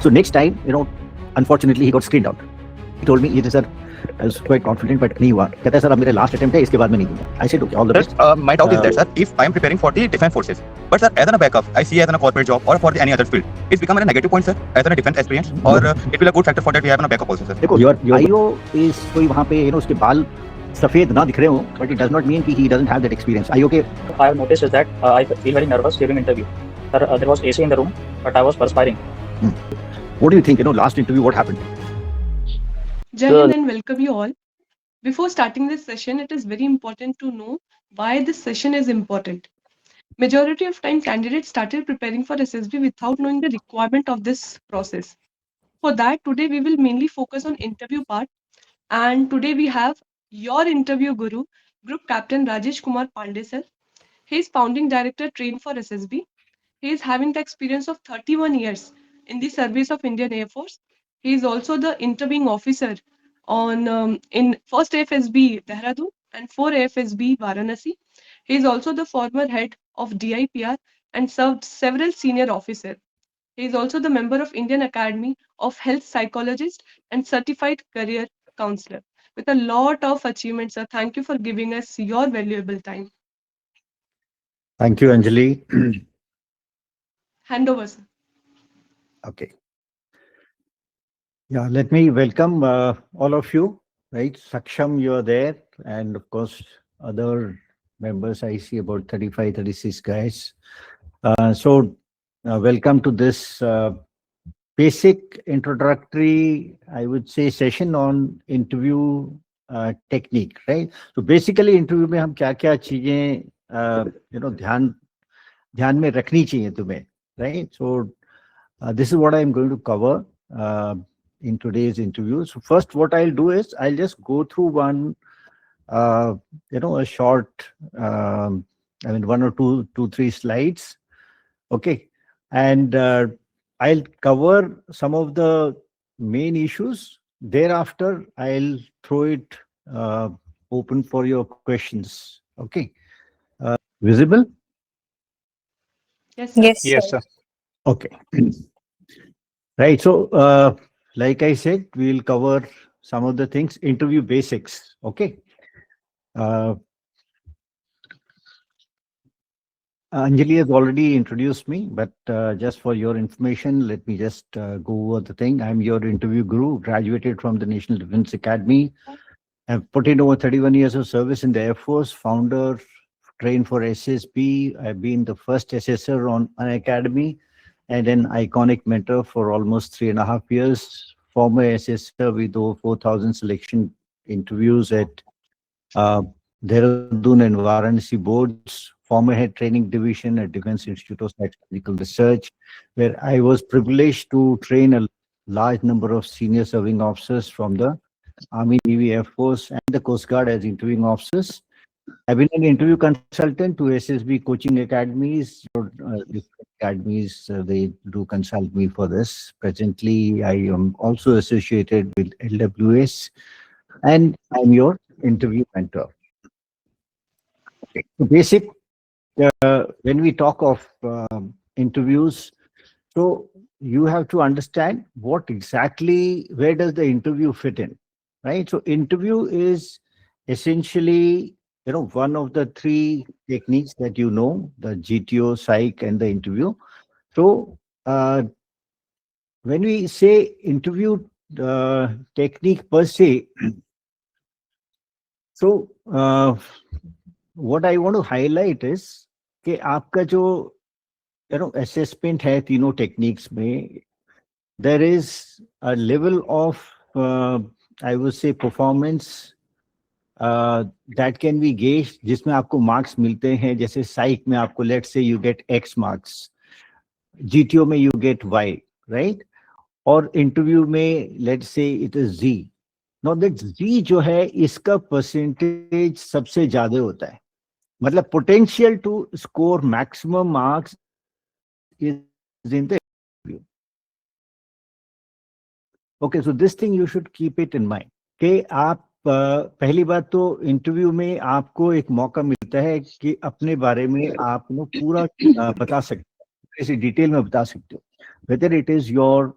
So next time, unfortunately he got screened out. He told me, "Yes, sir, I was quite confident, but नहीं हुआ." कहता है, "sir, अब मेरा last attempt है, इसके बाद मैं नहीं दूंगा." I said, "Okay, all the Sir, best." my doubt is that, sir, if I am preparing for the defense forces, but sir, as a backup, I see as a corporate job or for any other field, it's become a negative point, sir, as a defense experience, or it will be a good factor for that we have a backup also, sir. देखो, your IO is कोई वहाँ पे उसके बाल सफेद ना दिख रहे हो, but it does not mean कि he doesn't have that experience. IO के I have noticed is that I feel very nervous during interview. Sir, there was AC in the room, but I was perspiring. What do you think? Last interview, what happened? Jai Hind and welcome you all. Before starting this session, it is very important to know why this session is important. Majority of time, candidates started preparing for SSB without knowing the requirement of this process. For that, today we will mainly focus on interview part. And today we have your interview guru, Group Captain Rajesh Kumar Pandey sir. He is founding director trained for SSB. He is having the experience of 31 years in the service of Indian Air Force. He is also the interviewing officer on in first AFSB Dehradun and 4 AFSB Varanasi. He is also the former head of DIPR and served several senior officers. He is also the member of Indian Academy of Health Psychologist and certified career counselor. With a lot of achievements, sir. Thank you for giving us your valuable time. Thank you, Anjali. Hand over, sir. Okay. Yeah, let me welcome all of you, right? Saksham, you're there. And of course, other members, I see about 35, 36 guys. Welcome to this basic introductory, I would say, session on interview technique, right? So basically, interview में हम क्या-क्या चीजें, ध्यान में रखनी चाहिए तुम्हें, right? So this is what I'm going to cover in today's interview. So first, what I'll do is I'll just go through one, a short, one or two, three slides. Okay. And I'll cover some of the main issues. Thereafter, I'll throw it open for your questions. Okay. Visible? Yes, sir. Yes, sir. Okay. Right. So, like I said, we'll cover some of the things, interview basics. Okay. Anjali has already introduced me, but just for your information, let me just go over the thing. I'm your interview guru, graduated from the National Defense Academy. I've put in over 31 years of service in the Air Force, founder, trained for SSB. I've been the first SSR on an academy and an iconic mentor for almost 3.5 years. Former SSR with over 4,000 selection interviews at Dehradun and Varanasi boards. Former head training division at Defense Institute of Strategical Research, where I was privileged to train a large number of senior serving officers from the Army, Navy, Air Force, and the Coast Guard as interviewing officers. I've been an interview consultant to SSB coaching academies. They do consult me for this. Presently, I am also associated with LWS, and I'm your interview mentor. Okay. So basic, when we talk of interviews, so you have to understand what exactly, where does the interview fit in, right? So interview is essentially, one of the three techniques that the GTO, psych, and the interview. So when we say interview technique per se, so what I want to highlight is कि आपका जो assessment है तीनों techniques में, there is a level of I would say performance that can be gauged, जिसमें आपको marks मिलते हैं. जैसे psych में आपको, let's say you get X marks, GTO में you get Y, right? और interview में let's say it is Z. Now that Z जो है इसका percentage सबसे ज़्यादा होता है. मतलब potential to score maximum marks is in the interview. Okay, so this thing you should keep it in mind. कि आप पहली बात तो इंटरव्यू में आपको एक मौका मिलता है कि अपने बारे में आप पूरा बता सकते हो, इसे डिटेल में बता सकते हो. Whether it is your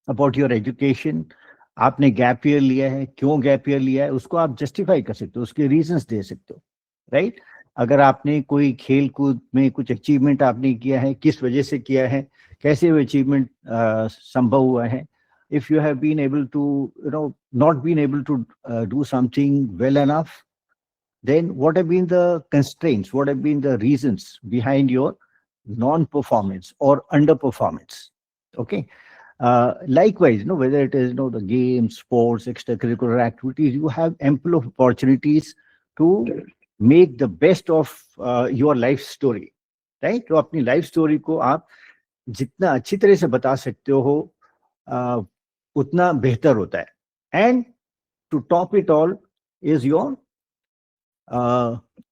about your education, आपने गैप ईयर लिया है, क्यों गैप ईयर लिया है, उसको आप जस्टिफाई कर सकते हो, उसके रीजंस दे सकते हो, राइट? अगर आपने कोई खेल कूद में कुछ अचीवमेंट आपने किया है, किस वजह से किया है, कैसे वो अचीवमेंट संभव हुआ है. If you have been able to, not been able to do something well enough, then what have been the constraints, what have been the reasons behind your non-performance or underperformance? Okay. Likewise, whether it is the games, sports, extracurricular activities, you have ample of opportunities to make the best of your life story, right? तो अपनी life story को आप जितना अच्छी तरह से बता सकते हो उतना बेहतर होता है. And to top it all is your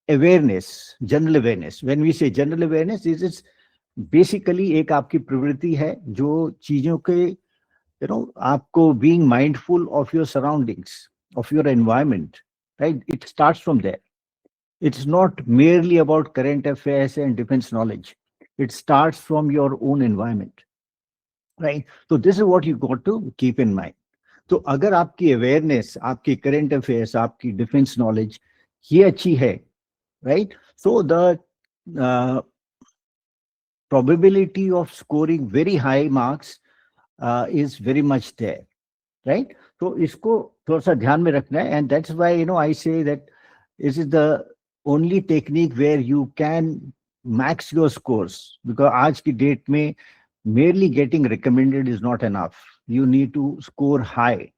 awareness, general awareness. When we say general awareness, this is basically एक आपकी प्रवृत्ति है जो चीजों के आपको being mindful of your surroundings, of your environment, right? It starts from there. It's not merely about current affairs and defense knowledge. It starts from your own environment, right? So this is what you got to keep in mind. तो अगर आपकी awareness, आपकी current affairs, आपकी defense knowledge ये अच्छी है, right? So the probability of scoring very high marks is very much there, right? So इसको थोड़ा सा ध्यान में रखना है, and that's why I say that this is the only technique where you can max your scores, because आज की date में merely getting recommended is not enough. You need to score high,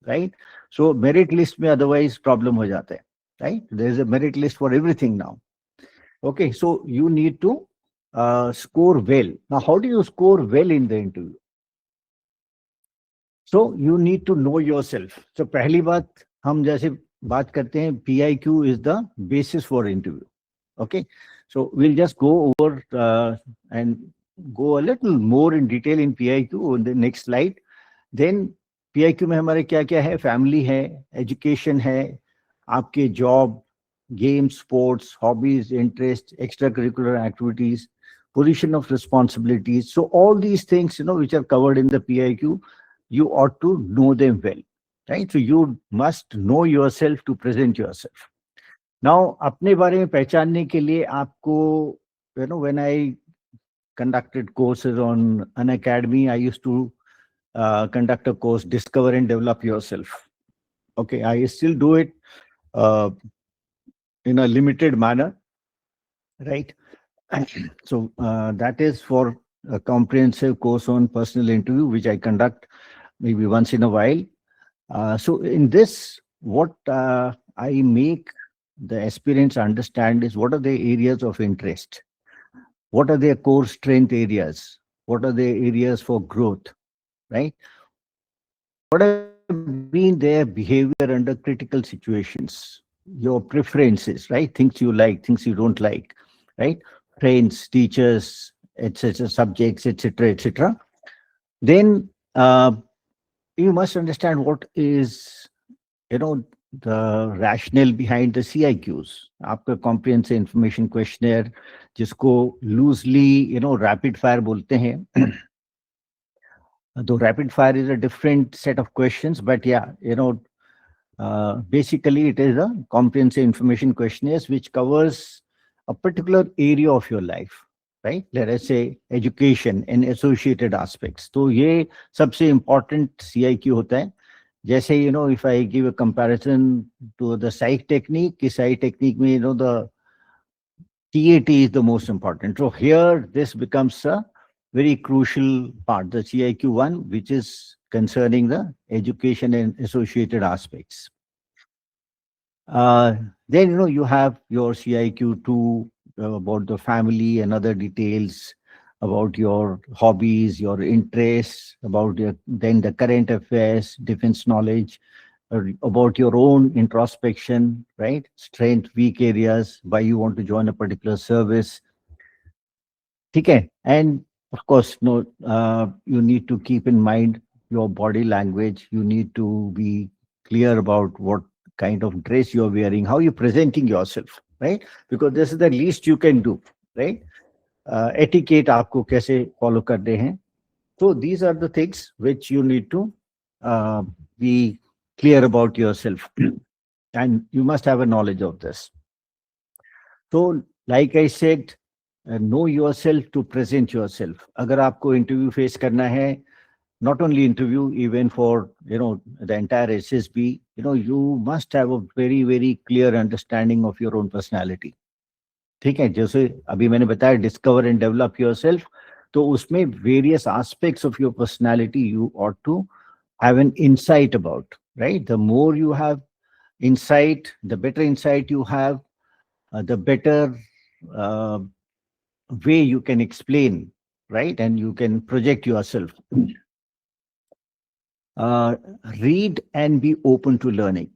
right? So merit list में otherwise problem हो जाता है, right? There is a merit list for everything now. Okay, so you need to score well. Now, how do you score well in the interview? So you need to know yourself. So पहली बात हम जैसे बात करते हैं, PIQ is the basis for interview. Okay, so we'll just go over and go a little more in detail in PIQ on the next slide. Then PIQ में हमारे क्या क्या है? Family है, education है, आपके job, games, sports, hobbies, interests, extracurricular activities, position of responsibilities. So all these things, which are covered in the PIQ, you ought to know them well, right? So you must know yourself to present yourself. Now, अपने बारे में पहचानने के लिए आपको, when I conducted courses on an academy, I used to conduct a course, Discover and Develop Yourself. Okay, I still do it in a limited manner, right? So that is for a comprehensive course on personal interview, which I conduct maybe once in a while. So in this, what I make the aspirants understand is what are their areas of interest, what are their core strength areas, what are their areas for growth, right? What have been their behavior under critical situations, your preferences, right? Things you like, things you don't like, right? Friends, teachers, etc., subjects, etc., etc. Then you must understand what is, the rationale behind the CIQs. आपका comprehensive information questionnaire, जिसको loosely, rapid fire बोलते हैं. Though rapid fire is a different set of questions, but yeah, basically it is a comprehensive information questionnaires which covers a particular area of your life, right? Let us say education and associated aspects. तो ये सबसे important CIQ होता है. जैसे, if I give a comparison to the psych technique, कि psych technique में, the TAT is the most important. So here, this becomes a very crucial part, the CIQ1, which is concerning the education and associated aspects. Then, you have your CIQ2 about the family and other details, about your hobbies, your interests, about then the current affairs, defense knowledge, about your own introspection, right? Strength, weak areas, why you want to join a particular service. Okay, and of course, you need to keep in mind your body language. You need to be clear about what kind of dress you're wearing, how you're presenting yourself, right? Because this is the least you can do, right? Etiquette आपको कैसे follow करने हैं. So these are the things which you need to be clear about yourself, and you must have a knowledge of this. So, like I said, know yourself to present yourself. अगर आपको interview face करना है, not only interview, even for the entire SSB, you must have a very very clear understanding of your own personality. ठीक है, जैसे अभी मैंने बताया discover and develop yourself, तो उसमें various aspects of your personality you ought to have an insight about, right? The more you have insight, the better insight you have, the better way you can explain, right? And you can project yourself. Read and be open to learning,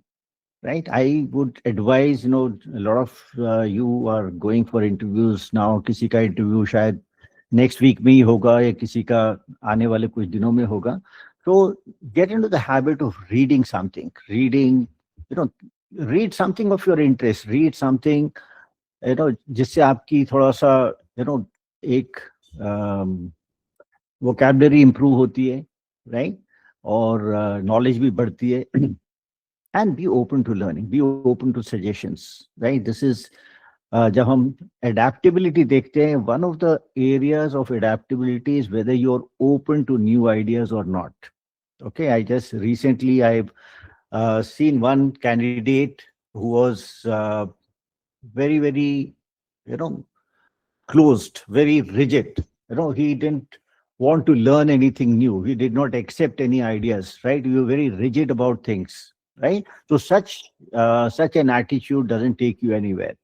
right? I would advise, a lot of you are going for interviews now. किसी का interview शायद next week में ही होगा या किसी का आने वाले कुछ दिनों में होगा. So get into the habit of reading something. Read something of your interest. Read something, जिससे आपकी थोड़ा सा, एक vocabulary improve होती है, right? और knowledge भी बढ़ती है. And be open to learning, be open to suggestions, right? This is, जब हम adaptability देखते हैं, one of the areas of adaptability is whether you're open to new ideas or not. Okay, I just recently, I've seen one candidate who was very, very, closed, very rigid. He didn't want to learn anything new. He did not accept any ideas, right? You were very rigid about things, right? So such an attitude doesn't take you anywhere.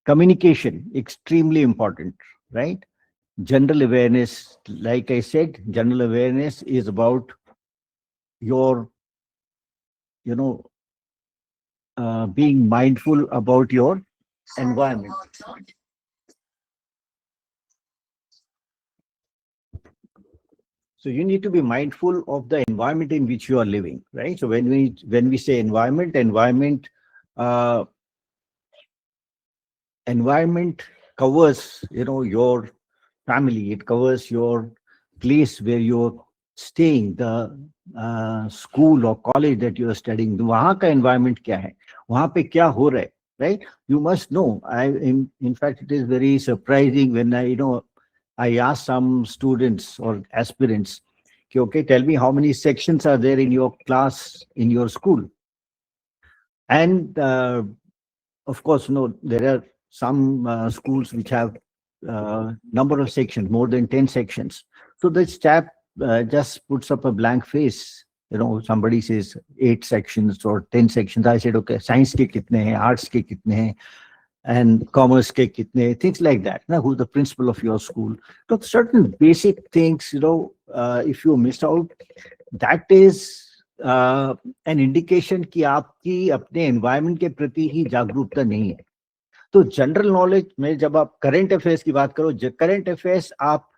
Communication, extremely important, right? General awareness, like I said, general awareness is about your, being mindful about your environment. So you need to be mindful of the environment in which you are living, right? So when we say environment covers, your family, it covers your place where you're staying, the school or college that you are studying. वहाँ का environment क्या है, वहाँ पे क्या हो रहा है, right? You must know. In fact, it is very surprising when I ask some students or aspirants, okay, tell me how many sections are there in your class, in your school. And of course, there are some schools which have number of sections, more than 10 sections. So this chap just puts up a blank face. Somebody says 8 sections or 10 sections. I said, okay, science ke kitne hai, arts ke kitne hai, and commerce ke kitne, things like that. Now, who's the principal of your school? So certain basic things, if you miss out, that is an indication कि आपकी अपने environment के प्रति ही जागरूकता नहीं है. तो general knowledge में जब आप करंट अफेयर्स की बात करो, करंट अफेयर्स आप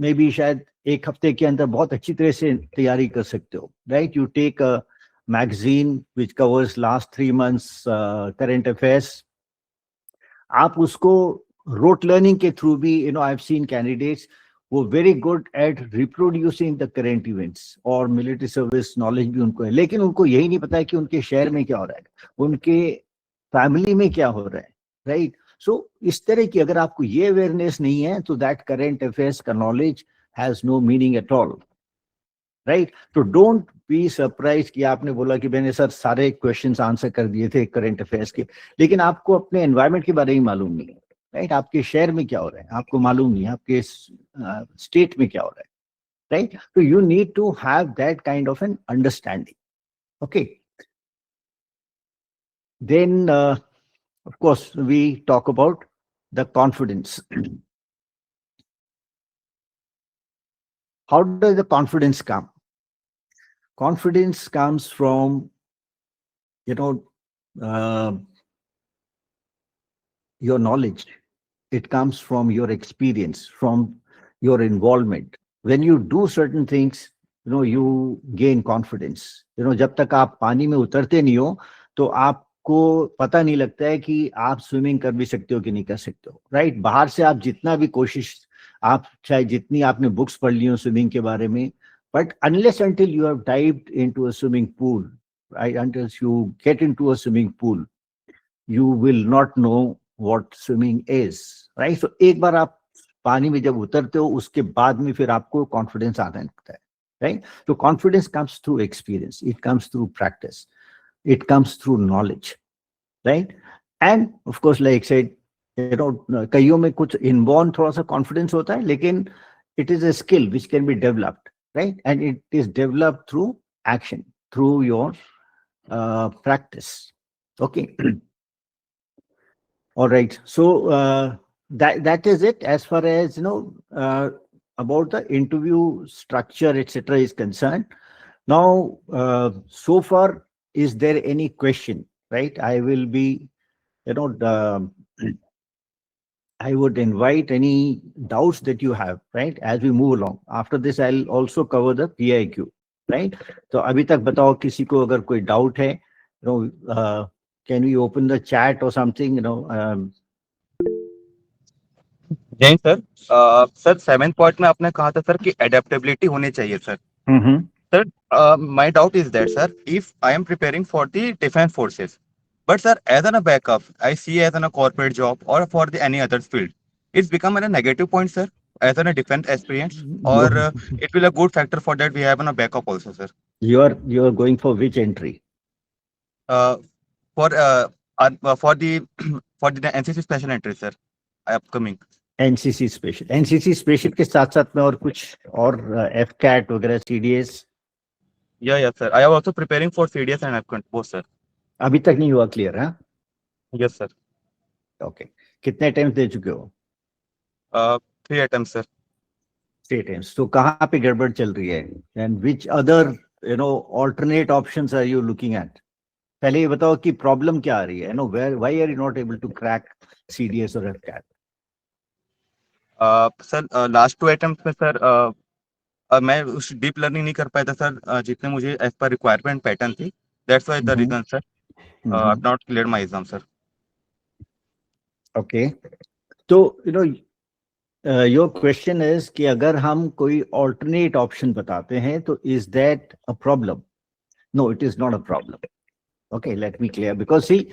मे बी शायद एक हफ्ते के अंदर बहुत अच्छी तरह से तैयारी कर सकते हो, right? You take a magazine which covers last 3 months current affairs. आप उसको रोट लर्निंग के थ्रू भी, आई हैव सीन कैंडिडेट्स वो very good at reproducing the current events, और मिलिट्री सर्विस नॉलेज भी उनको है, लेकिन उनको यही नहीं पता है कि उनके शहर में क्या हो रहा है, उनके फैमिली में क्या हो रहा है, राइट? सो इस तरह की अगर आपको ये अवेयरनेस नहीं है तो दैट करेंट अफेयर्स का knowledge has no meaning at all, right? तो डोंट बी सरप्राइज कि आपने बोला कि मैंने सर सारे क्वेश्चंस आंसर कर दिए थे करंट अफेयर्स के, लेकिन आपको अपने एनवायरनमेंट के बारे में मालूम नहीं है, राइट? आपके शहर में क्या हो रहा है आपको मालूम नहीं है, आपके स्टेट में क्या हो रहा है, राइट? तो you need to have that kind of an understanding. Okay, then of course we talk about the confidence. How does the confidence come? Confidence comes from your knowledge. It comes from your experience, from your involvement. When you do certain things, you gain confidence. जब तक आप पानी में उतरते नहीं हो तो आपको पता नहीं लगता है कि आप स्विमिंग कर भी सकते हो कि नहीं कर सकते हो, राइट? बाहर से आप जितना भी कोशिश आप चाहे जितनी आपने बुक्स पढ़ ली हो स्विमिंग के बारे में, but unless until you have dived into a swimming pool, right, until you get into a swimming pool, you will not know what swimming is, right? So एक बार आप पानी में जब उतरते हो उसके बाद में फिर आपको कॉन्फिडेंस आने लगता है, right? So confidence comes through experience, it comes through practice, it comes through knowledge, right? And of course, like I said, you know, कईयों में कुछ इनबॉर्न थोड़ा सा कॉन्फिडेंस होता है, लेकिन it is a skill which can be developed, right? And it is developed through action, through your practice. Okay. All right. So that is it as far as, you know, about the interview structure, etc. is concerned. Now, so far, is there any question? Right? I will be, you know, I would invite any doubts that you have, right, as we move along. After this, I'll also cover the PIQ, right? So अभी तक बताओ किसी को अगर कोई doubt है, you know, can we open the chat or something, you know? Jain sir, sir 7th point में आपने कहा था सर कि एडेप्टेबिलिटी होनी चाहिए sir. Sir, my doubt is that sir, if I am preparing for the defense forces, but sir, as a backup, I see as a corporate job or for the any other field, it's become a negative point, sir, as a defense experience, or it will a good factor for that we have a backup also, sir. You are going for which entry? For the for the NCC special entry, sir, upcoming. NCC special के साथ साथ में और कुछ और FCAT वगैरह CDS? Yeah, sir. I am also preparing for CDS and FCAT both, sir. अभी तक नहीं हुआ क्लियर? हाँ? Yes, sir. Okay. कितने अटेम्प्ट दे चुके हो? 3 attempts, sir. 3 attempts. तो कहाँ पे गड़बड़ चल रही है? And which other, you know, alternate options are you looking at? पहले ये बताओ कि प्रॉब्लम क्या आ रही है? You know, why are you not able to crack CDS or FCAT? Sir last 2 attempt में सर मैं उस डीप लर्निंग नहीं कर पाया था सर, जितने मुझे एज पर रिक्वायरमेंट पैटर्न थी. That's why the reason sir I have not cleared my exam sir. Okay. तो you know your question is कि अगर हम कोई ऑल्टरनेट ऑप्शन बताते हैं तो is that a problem? No, it is not a problem. Okay, let me clear, because see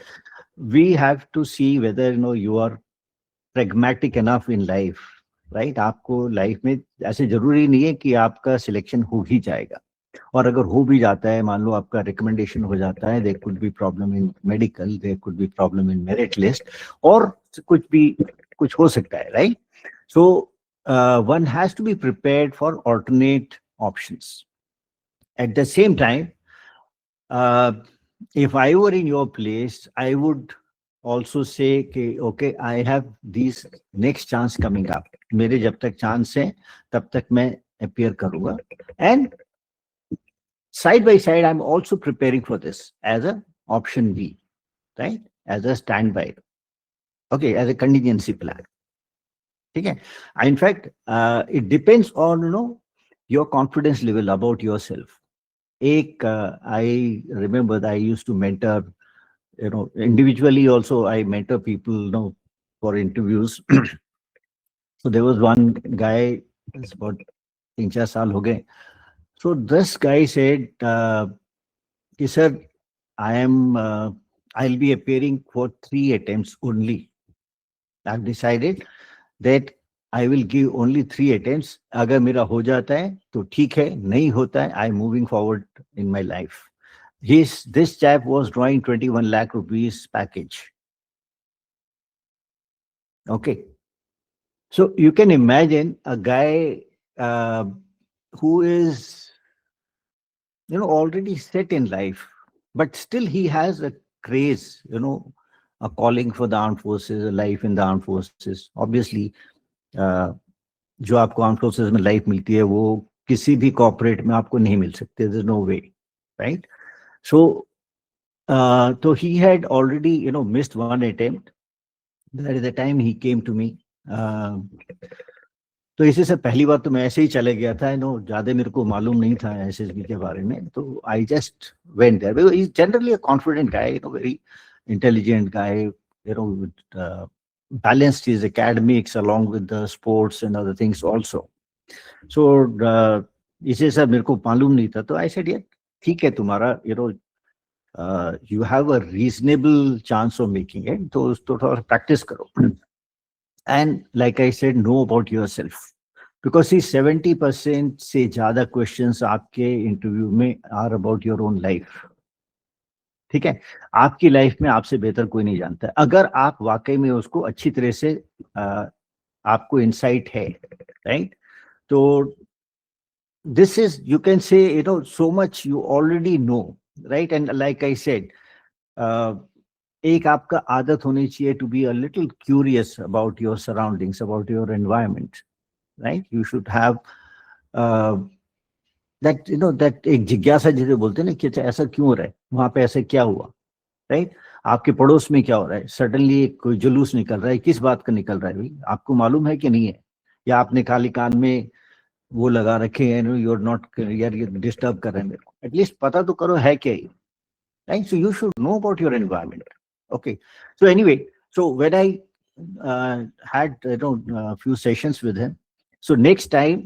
we have to see whether you know you are pragmatic enough in life, right? आपको life में ऐसे जरूरी नहीं है कि आपका selection हो ही जाएगा, और अगर हो भी जाता है, मान लो आपका रिकमेंडेशन हो जाता है, there could be problem in medical, there could be problem in merit list, और कुछ हो सकता है, right? So one has to be prepared for alternate options. At the same time, if I were in your place, I would also say कि okay, I have these next chance coming up. मेरे जब तक chance है तब तक मैं appear करूँगा, and side by side I'm also preparing for this as a option B, right? As a standby, okay, as a contingency plan. ठीक है? In fact, it depends on, you know, your confidence level about yourself. एक I remember that I used to mentor, you know, individually also I mentor people, you know, for interviews. So there was one guy, it's about 3-4 साल हो गए. So this guy said, sir, I'll be appearing for 3 attempts only. I've decided that I will give only 3 attempts. अगर मेरा हो जाता है तो ठीक है, नहीं होता है, I'm moving forward in my life. This chap was drawing 21 lakh rupees package. Okay. So you can imagine a guy who is, you know, already set in life, but still he has a craze, you know, a calling for the armed forces, a life in the armed forces. Obviously, जो आपको armed forces में life मिलती है वो किसी भी corporate में आपको नहीं मिल सकती. There's no way, right? So he had already, you know, missed 1 attempt. That is the time he came to me. तो इसी से पहली बार तो मैं ऐसे ही चले गया था, नो, ज्यादा मेरे को मालूम नहीं था एसएसबी के बारे में, तो I just went there. He is generally a confident guy, you know, very intelligent guy, you know, balanced his academics along with the sports and other things also. So इसे सर मेरे को मालूम नहीं था, तो I said, yeah, ठीक है तुम्हारा, you have a reasonable chance of making it, तो थोड़ा practice करो. And like I said, know about yourself. Because see, 70% से ज्यादा questions आपके इंटरव्यू में are about your own life. ठीक है, आपकी लाइफ में आपसे बेहतर कोई नहीं जानता है, अगर आप वाकई में उसको अच्छी तरह से आपको इंसाइट है, राइट? तो this is, you can say, so much you already know, right? And like I said, एक आपका आदत होनी चाहिए to be a little curious about your surroundings, about your environment, right? You should have that, that एक जिज्ञासा जिसे बोलते हैं ना, कि ऐसा क्यों हो रहा है, वहां पे ऐसा क्या हुआ, राइट? आपके पड़ोस में क्या हो रहा है, सडनली कोई जुलूस निकल रहा है, किस बात का निकल रहा है भाई, आपको मालूम है कि नहीं है? या आपने खाली कान में वो लगा रखे हैं, यू आर नॉट, यार ये डिस्टर्ब कर रहे हैं मेरे को, एटलीस्ट पता तो करो है क्या ये, right? So you should know about your environment. Okay, so anyway, so when I had few sessions with him, so next time,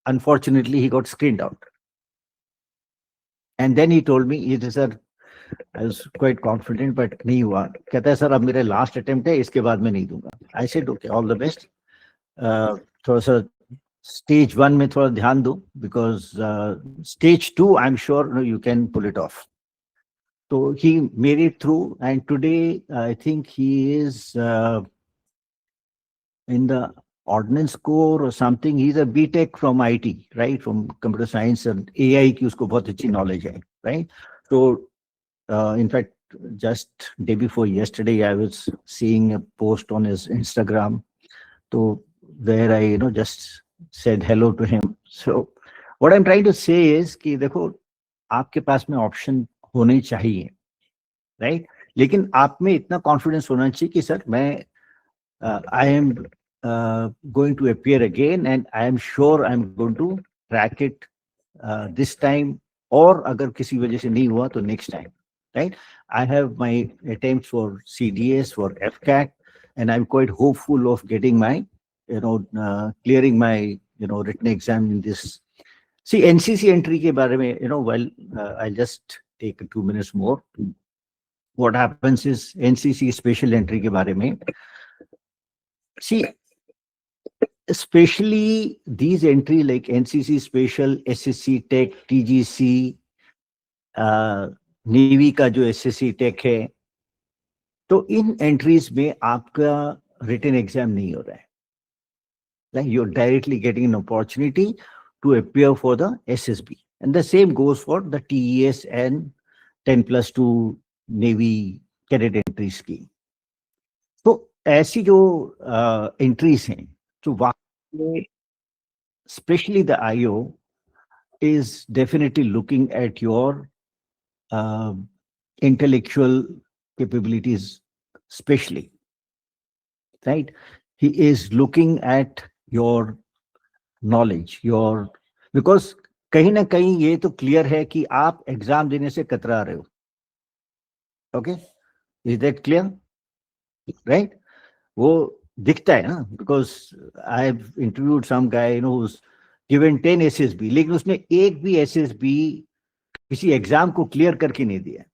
unfortunately he got screened out, and then he told me, it is, sir, I was quite confident, but नहीं हुआ. कहता है sir अब मेरे last attempt है, इसके बाद मैं नहीं दूंगा. I said okay, all the best. थोड़ा सा stage 1 में थोड़ा ध्यान दो, because stage 2 I'm sure you can pull it off. So he made it through, and today I think he is in the ordnance corps or something. He's a BTech from IT, right? From computer science and AI की उसको बहुत अच्छी knowledge है, right? So in fact, just day before yesterday, I was seeing a post on his Instagram, so where I just said hello to him. So what I'm trying to say is कि देखो, आपके पास में option होने चाहिए, right? लेकिन आप में इतना कॉन्फिडेंस होना चाहिए कि सर मैं I am going to appear again, and I am sure I am going to crack it this time, और अगर किसी वजह से नहीं हुआ तो next time, right? I have my attempts for CDS, for FCAT, and I'm quite hopeful of getting my clearing my written exam in this. See, NCC entry के बारे में, well, I'll just take 2 minutes more. What happens is, NCC special entry के बारे में, see, especially these entry like NCC special, SSC tech, TGC, Navy का जो SSC tech है, तो इन entries में आपका written exam नहीं हो रहा है, like you're directly getting an opportunity to appear for the SSB, and the same goes for the TES and 10+2 Navy cadet entry scheme. तो ऐसी जो entries हैं, तो वाकई especially the IO is definitely looking at your intellectual capabilities, especially, right? He is looking at your knowledge, your, because कहीं ना कहीं ये तो क्लियर है कि आप एग्जाम देने से कतरा रहे हो. Okay, is that clear, right? वो दिखता है ना, because I have interviewed some guy who's given 10 SSB, लेकिन उसने एक भी SSB किसी एग्जाम को क्लियर करके नहीं दिया,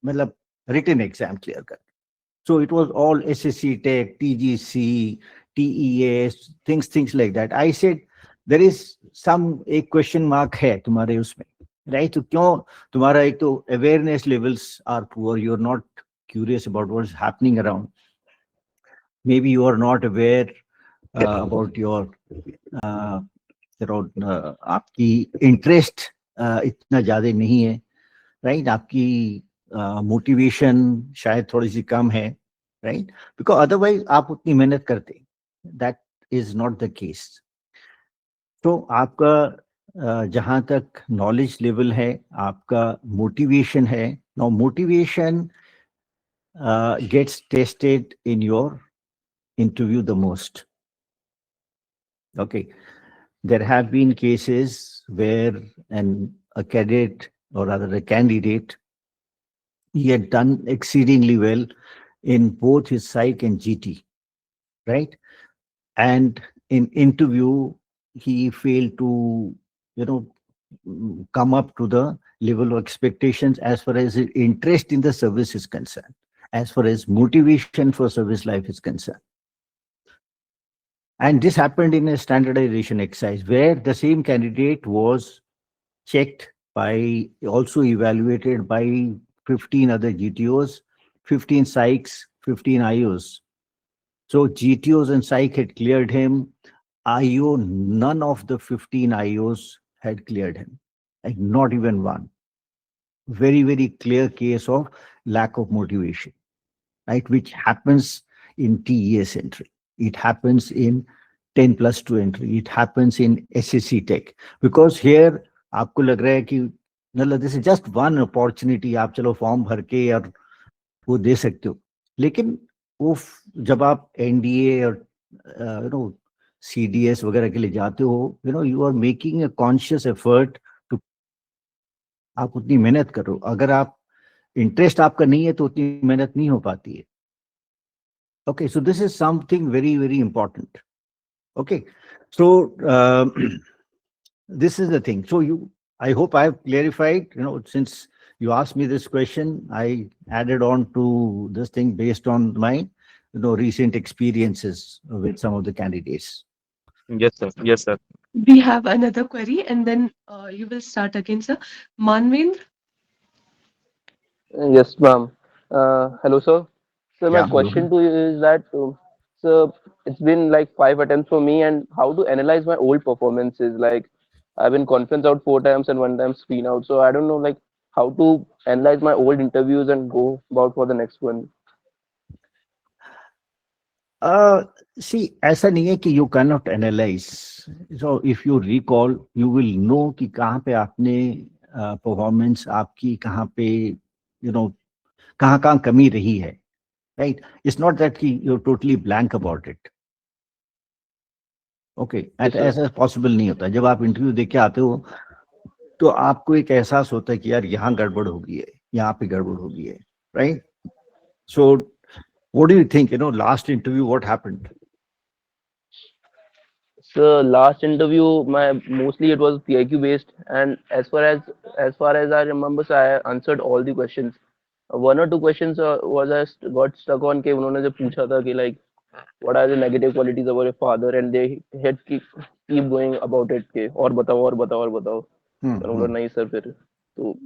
मतलब रिटन एग्जाम क्लियर कर. So it was all SSC tech, TGC, TES, things like that. I said there is some एक question mark है तुम्हारे उसमें, right? तो क्यों तुम्हारा एक तो awareness levels are poor, you're not curious about what's happening around. Maybe you are not aware about your आपकी interest इतना ज़्यादा नहीं है, right? आपकी मोटिवेशन शायद थोड़ी सी कम है, राइट? बिकॉज अदरवाइज आप उतनी मेहनत करते, that is not the case. तो आपका जहां तक नॉलेज लेवल है, आपका मोटिवेशन है, now motivation gets tested in your interview the most. Okay, there have been cases where a cadet or rather a candidate, he had done exceedingly well in both his psych and GT, right? And in interview, he failed to, come up to the level of expectations as far as his interest in the service is concerned, as far as motivation for service life is concerned. And this happened in a standardization exercise where the same candidate was checked by, also evaluated by 15 other GTOs, 15 psychs, 15 IOs. So GTOs and psych had cleared him. IO, none of the 15 IOs had cleared him, like not even one. Very, very clear case of lack of motivation, right? Which happens in TES entry. It happens in 10+2 entry. It happens in SSC Tech. Because here, आपको लग रहा है कि मतलब this is just one opportunity, आप चलो form भर के और वो दे सकते हो. लेकिन वो जब आप NDA और CDS वगैरह के लिए जाते हो, you are making a conscious effort to, आप उतनी मेहनत करो. अगर आप इंटरेस्ट आपका नहीं है तो उतनी मेहनत नहीं हो पाती है. Okay, so this is something very, very important. Okay, so this is the thing. So I hope I have clarified, since you asked me this question, I added on to this thing based on my, recent experiences with some of the candidates. Yes, sir. Yes, sir. We have another query and then you will start again, sir. Manvendra? Yes, ma'am. Hello, sir. So my Yeah, question to you is that, so it's been like 5 attempts for me, and how to analyze my old performances. Like I've been conference out 4 times and 1 time screen out. So I don't know like how to analyze my old interviews and go about for the next one. See, ऐसा नहीं है कि you cannot analyze. So if you recall, you will know कि कहाँ पे आपने performance आपकी कहाँ पे, कहाँ कमी रही है, right? It's not that you're totally blank about it. Okay, Yes, sir. ऐसा possible नहीं होता. जब आप इंटरव्यू दे के आते हो तो आपको एक एहसास होता है कि यार यहाँ गड़बड़ हो गई है, यहाँ पे गड़बड़ हो गई है, right? So what do you think? Last interview, what happened? So last interview, mostly it was PIQ based, and as far as I remember, so I answered all the questions. 1 or 2 questions was I got stuck on कि उन्होंने जब पूछा था कि like what are the negative qualities of your father, and they had keep going about it कि और बताओ. मैंने बोला नहीं सर फिर तो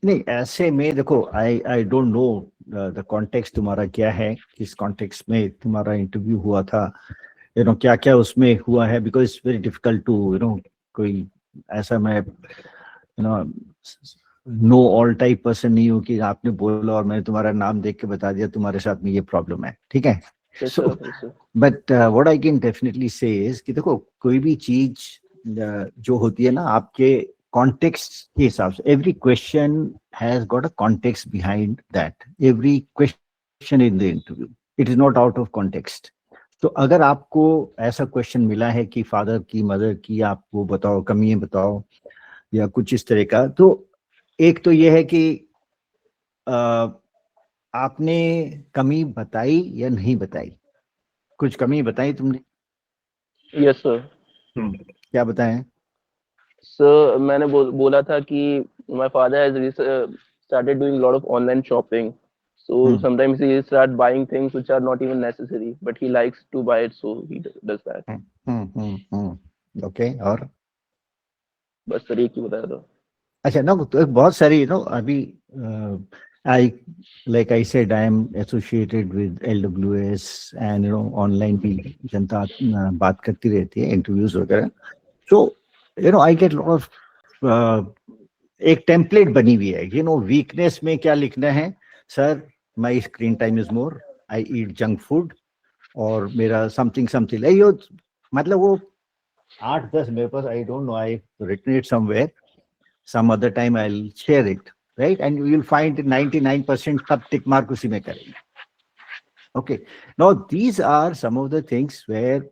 नहीं, ऐसे में देखो, आई डोंट नो द कॉन्टेक्स्ट तुम्हारा क्या है, किस कॉन्टेक्स्ट में तुम्हारा इंटरव्यू हुआ था, क्या क्या उसमें हुआ है, because it's very difficult to कोई ऐसा मैं नो ऑल टाइप पर्सन नहीं हूँ कि आपने बोला और मैंने तुम्हारा नाम देख के बता दिया तुम्हारे साथ में ये प्रॉब्लम है, ठीक है. So but what I can definitely से इज कि देखो कोई भी चीज जो होती है ना आपके कॉन्टेक्स्ट के हिसाब से, every question has got a context behind that. Every question in the interview, it is not out of context. तो अगर आपको ऐसा क्वेश्चन मिला है कि फादर की मदर की आपको बताओ, कमियां बताओ या कुछ इस तरह का, तो एक तो ये है कि आपने कमी बताई या नहीं बताई. कुछ कमी बताई तुमने? Yes sir. क्या बताएं? सर मैंने बोला था कि my father has started doing a lot of online shopping, so sometimes he start buying things which are not even necessary, but he likes to buy it, so he does that. Okay, और बस sir एक ही बताया था. अच्छा ना, तो बहुत सारी अभी like I said, I am associated with LWS and online भी जनता बात करती रहती है, इंटरव्यूज वगैरह. So I get lot of एक टेम्पलेट बनी हुई है, वीकनेस में क्या लिखना है. Sir my screen time is more, I eat junk food, और मेरा समथिंग मतलब वो 8-10 मेरे पास, I don't know, I written it somewhere, some other time I'll share it, right? And you will find 99% सब tick mark उसी में करेंगे. Okay, now these are some of the things where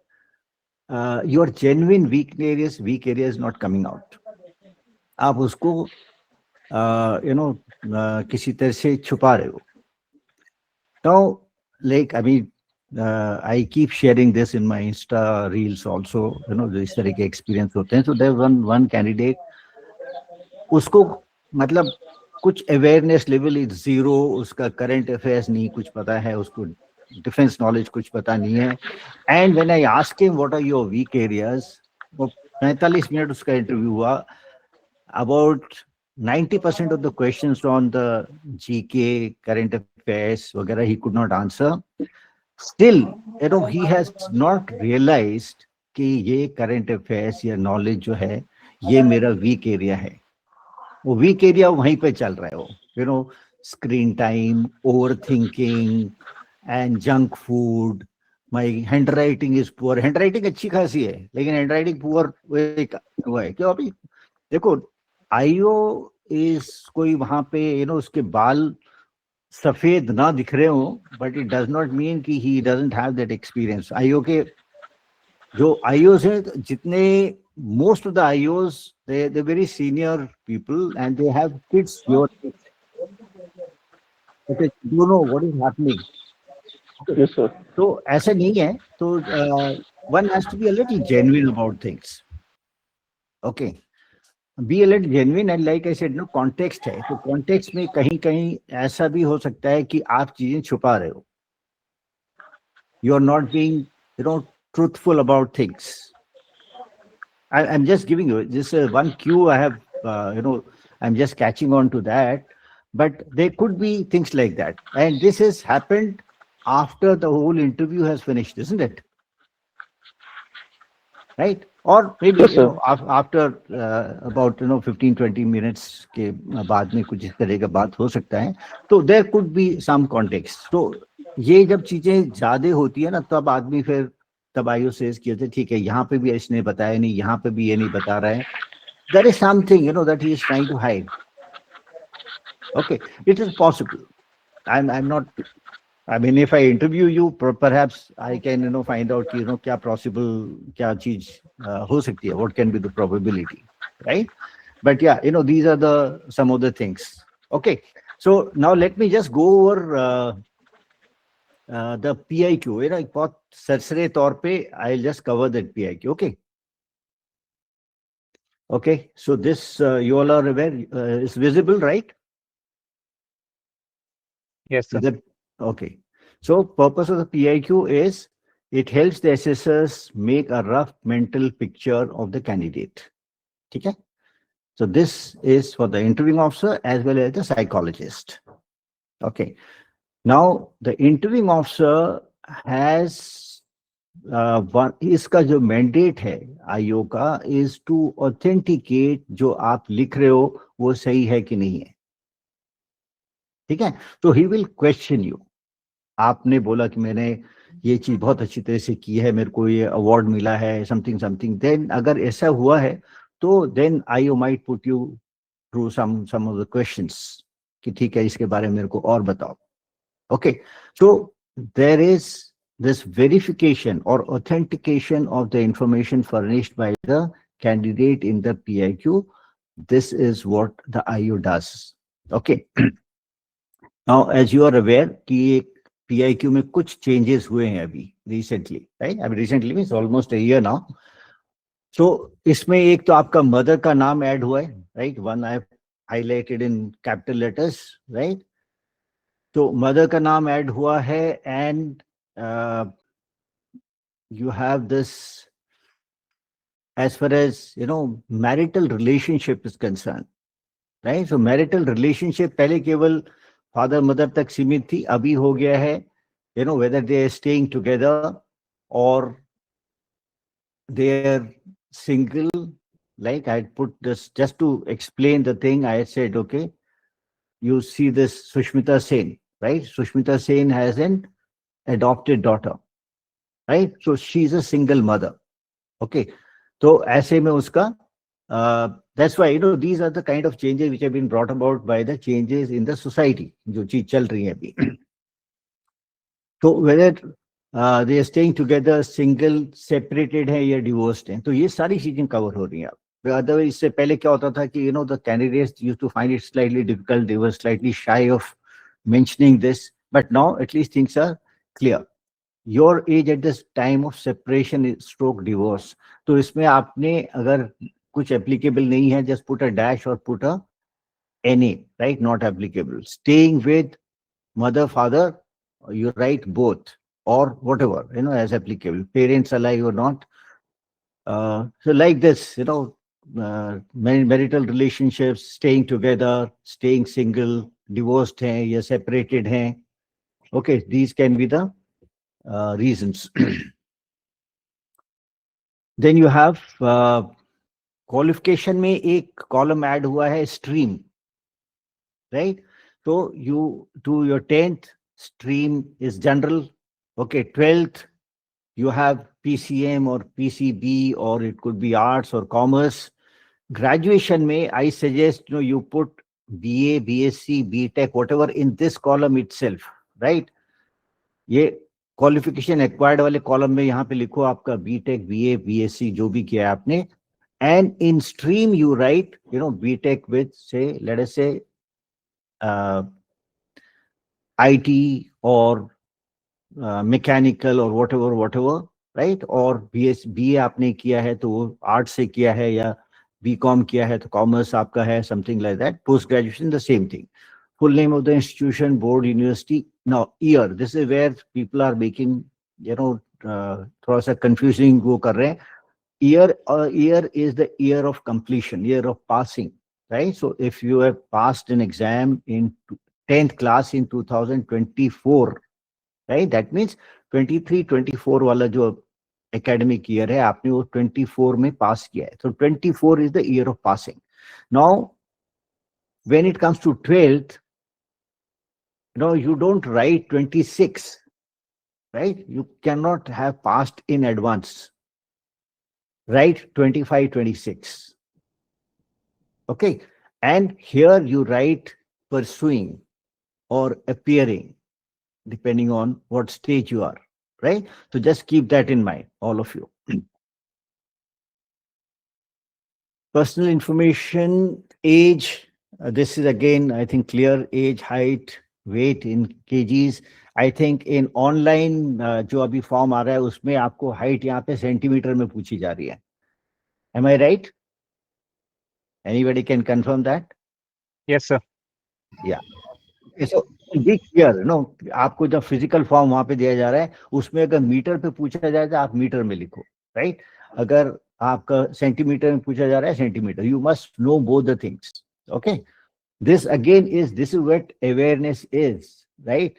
your genuine weak areas not coming out. आप उसको किसी तरह से छुपा रहे हो. Now, like, I mean, I keep sharing this in my Insta reels also, you know, इस तरह के experience होते हैं. So there one candidate, उसको मतलब कुछ awareness level is zero, उसका current affairs नहीं कुछ पता है, उसको defense knowledge कुछ पता नहीं है. And when I asked him what are your weak areas, वो 45 मिनट उसका इंटरव्यू हुआ. About 90% of the questions on the GK, current affairs, वगैरह he could not answer. Still, you know, he has not realized कि ये current affairs या knowledge जो है, ये मेरा weak area है. वो weak area वहीं पे चल रहा है वो. You know, screen time, overthinking, and junk food. My handwriting is poor. Handwriting अच्छी खासी है, लेकिन handwriting poor वो है. क्यों अभी देखो, आईओ इज कोई वहां पे, यू नो, उसके बाल सफेद ना दिख रहे हो, but it does not mean कि he doesn't have that experience. IO के जो आईओस है, जितने most of the IOs they very senior people and they have kids your okay, you know what is happening. Yes, sir. तो ऐसा नहीं है. तो one has to be a little genuine about things. Okay, be a little genuine. And like I said, no, context है. तो context में कहीं कहीं ऐसा भी हो सकता है कि आप चीजें छुपा रहे हो. You are not being, you know, truthful about things. I am just giving you this one cue. I have, you know, I am just catching on to that. But there could be things like that, and this has happened after the whole interview has finished, isn't it? Right? Or maybe, Yes, you know, after about, you know, 15-20 minutes के बाद में कुछ इस तरह का बात हो सकता है. तो there could be some context. तो ये जब चीजें ज्यादा होती है ना, तब आदमी फिर तब आईओ सेज किया था, ठीक है, यहाँ पे भी इसने बताया नहीं, यहाँ पे भी ये नहीं बता रहा है. There is something, you know, that he is trying to hide. Okay, it is possible. I'm not, I mean, if I interview you, perhaps I can, you know, find out, you know, क्या possible, क्या चीज हो सकती है, what can be the probability, right? But yeah, you know, these are the some of the things. Okay, so now let me just go over the PIQ. You know, एक बहुत सरसरे तौर पे I'll just cover that PIQ. Okay. Okay, so this you all are aware, is visible, right? Yes, sir. Is that okay? So purpose of the PIQ is it helps the assessors make a rough mental picture of the candidate. Okay? So this is for the interviewing officer as well as the psychologist. Okay. Now the interviewing officer has one, इसका जो mandate है IO का is to authenticate जो आप लिख रहे हो वो सही है कि नहीं है. ठीक है? तो he will question you. आपने बोला कि मैंने ये चीज बहुत अच्छी तरह से की है, मेरे को ये अवार्ड मिला है, समथिंग समथिंग. देन अगर ऐसा हुआ है तो then IO might put you through some of the questions कि ठीक है, इसके बारे में मेरे को और बताओ. Okay, so there is this verification और authentication of the information furnished by the candidate in the PIQ. This is what the IO does. Okay, now as you are aware कि PIQ में कुछ चेंजेस हुए हैं अभी recently, right? I mean recently means almost a year now. So इसमें एक तो आपका मदर का नाम ऐड हुआ है, right? One I have highlighted in capital letters, right? तो मदर का नाम ऐड हुआ है. And you have this as far as, you know, marital relationship is concerned, right? So marital relationship पहले केवल फादर मदर तक सीमित थी, अभी हो गया है, you know, whether they are staying together or they are single. Like I put this just to explain the thing. I said, okay, you see this Sushmita Sen, right? Sushmita Sen has an adopted daughter, right? So she's a single mother. Okay, तो ऐसे में उसका that's why, you know, these are the kind of changes which have been brought about by the changes in the society जो चीज चल रही है अभी. तो whether they are staying together, single, separated है या divorced हैं, तो ये सारी चीजें कवर हो रही हैं. अदरवाइज इससे पहले क्या होता था कि, you know, the candidates used to find it slightly difficult, they were slightly shy of mentioning this, but now at least things are clear. Your age at this time of separation is stroke divorce. तो इसमें आपने अगर कुछ applicable नहीं है, just put a dash or put a NA, right? Not applicable. Staying with mother, father, you write both or whatever, as applicable. Parents alive or not. So like this, marital relationships, staying together, staying single, divorced hai, ya separated hai. Okay, these can be the reasons. Then you have qualification में एक column add हुआ है stream, right? So you do your 10th stream is general. Okay, 12th you have PCM or PCB, or it could be arts or commerce. Graduation may, I suggest you put BA, BSc, BTech, whatever in this column itself, right? ये qualification acquired वाले column में यहाँ पे लिखो आपका BTech, BA, BSc जो भी किया है आपने, and in stream you write BTech with, say, let us say IT or mechanical or whatever, right? Or BA आपने किया है तो वो आर्ट से किया है, या BCom किया है तो कॉमर्स आपका है, something like that. Post graduation the same thing. Full name of the institution, board, university. Now year, this is where people are making थोड़ा सा confusing वो कर रहे हैं. Year is the year of completion, year of passing, right? So if you have passed an exam in 10th class in 2024, right? That means 23-24 वाला जो academic year है, आपने वो 24 में pass किया है. So 24 is the year of passing. Now, when it comes to 12th, you don't write 26, right? You cannot have passed in advance. Write 25, 26. Okay. And here you write pursuing or appearing, depending on what stage you are, right? So just keep that in mind, all of you. Personal information, age, this is again, I think, clear. Age, height, weight in kgs. I think in online जो अभी form आ रहा है उसमें आपको height यहाँ पे centimetre में पूछी जा रही है. Am I right? Anybody can confirm that? Yes, sir. Yeah. So be clear, आपको जब फिजिकल फॉर्म वहां पे दिया जा रहा है उसमें अगर मीटर पे पूछा जाए तो आप मीटर में लिखो, राइट? अगर आपका सेंटीमीटर में पूछा जा रहा है centimetre. You must know both the things. Okay, this again is, this is what awareness is, right?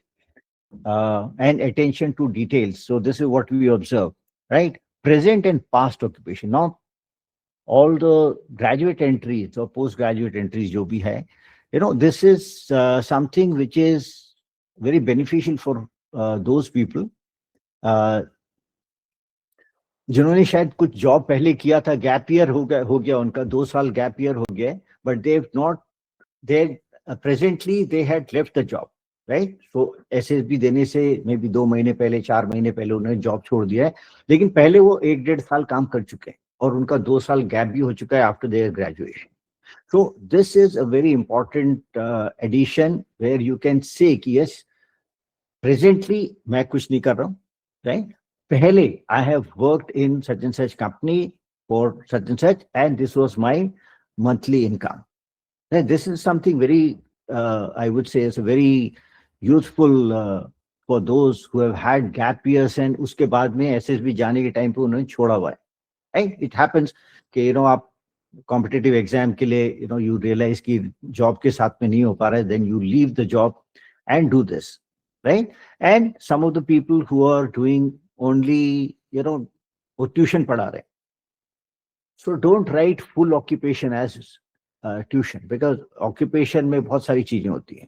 And attention to details. So this is what we observe, right? Present and past occupation. Now, all the graduate entries or postgraduate entries जो भी है, this is something which is very beneficial for those people जिन्होंने शायद कुछ job पहले किया था, gap year हो गया उनका, 2 साल गैप ईयर हो गया, but they've not, they presently they had left the job, right? So SSB देने से मे बी 2 महीने पहले, 4 महीने पहले उन्होंने जॉब छोड़ दिया है, लेकिन पहले वो 1-1.5 साल काम कर चुके हैं और उनका 2 साल गैप भी हो चुका है after their graduation. So this is a very important addition where you can say कि yes, presently मैं कुछ नहीं कर रहा हूँ, right? पहले I have worked in such and such company for such and such, and this was my monthly income. And this is something very, I would say, is very useful for those who have had gap years and उसके बाद में SSB जाने के time पे उन्होंने छोड़ा हुआ है, right? It happens कि आप competitive exam के लिए you realize कि job के साथ में नहीं हो पा रहा है, then you leave the job and do this, right? And some of the people who are doing only वो tuition पढ़ा रहे हैं, so don't write full occupation as tuition, because occupation में बहुत सारी चीजें होती हैं,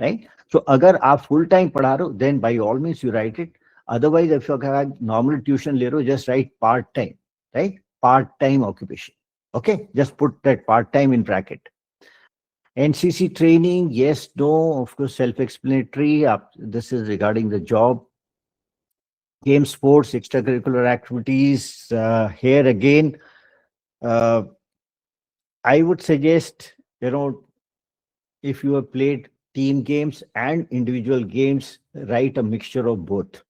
right? So अगर आप full time पढ़ा रहे हो, then by all means you write it. Otherwise, if you have normal tuition ले रहे हो, just write part time, right? Part time occupation. Okay, just put that part time in bracket. NCC training, yes, no, of course, self-explanatory. This is regarding the job. Game, sports, extracurricular activities. Here again, I would suggest, if you have played team games and individual games, write a mixture of both,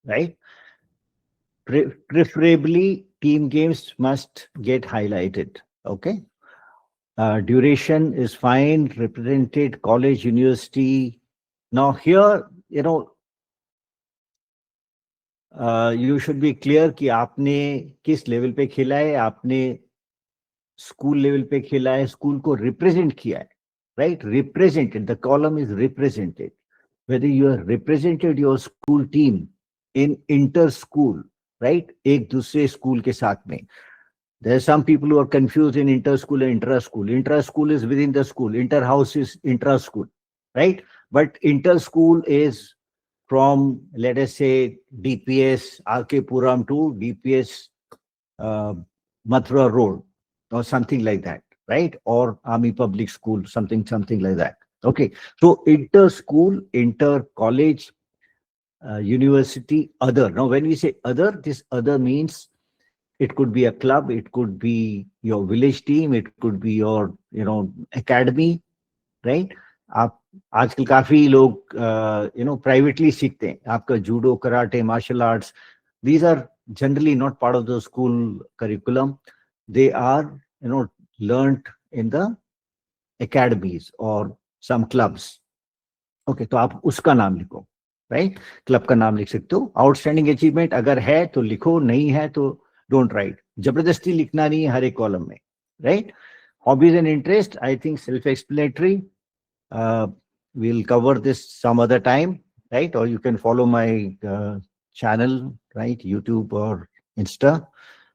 right? Preferably, team games must get highlighted, okay? Duration is fine, represented college, university. Now here, you should be clear कि आपने किस level पे खेला है, आपने school level पे खेला है, स्कूल को रिप्रेजेंट किया है, right? Represented, the column is represented. Whether you have represented your school team in inter-school, right? एक दूसरे स्कूल के साथ में. There are some people who are confused in inter-school and intra-school. Intra-school is within the school. Inter-house is intra-school, right? But inter-school is from, let us say, DPS RK Puram to DPS Mathura Road or something like that, right? Or Army Public School, something like that. Okay, so inter-school, inter-college, university, other. Now, when we say other, this other means it could be a club, it could be your village team, it could be your, academy, right? आप आजकल काफी लोग privately सीखते हैं. आपका judo, karate, martial arts, these are generally not part of the school curriculum. They are learned in the academies or some clubs. Okay, तो आप उसका नाम लिखो, right? क्लब का नाम लिख सकते हो. आउटस्टैंडिंग अचीवमेंट अगर है तो लिखो, नहीं है तो डोंट राइट. जबरदस्ती लिखना नहीं है हर एक कॉलम में, right? Hobbies and interest, I think self explanatory. we'll cover this some other time, right? Or you can follow my channel, right? YouTube or Insta,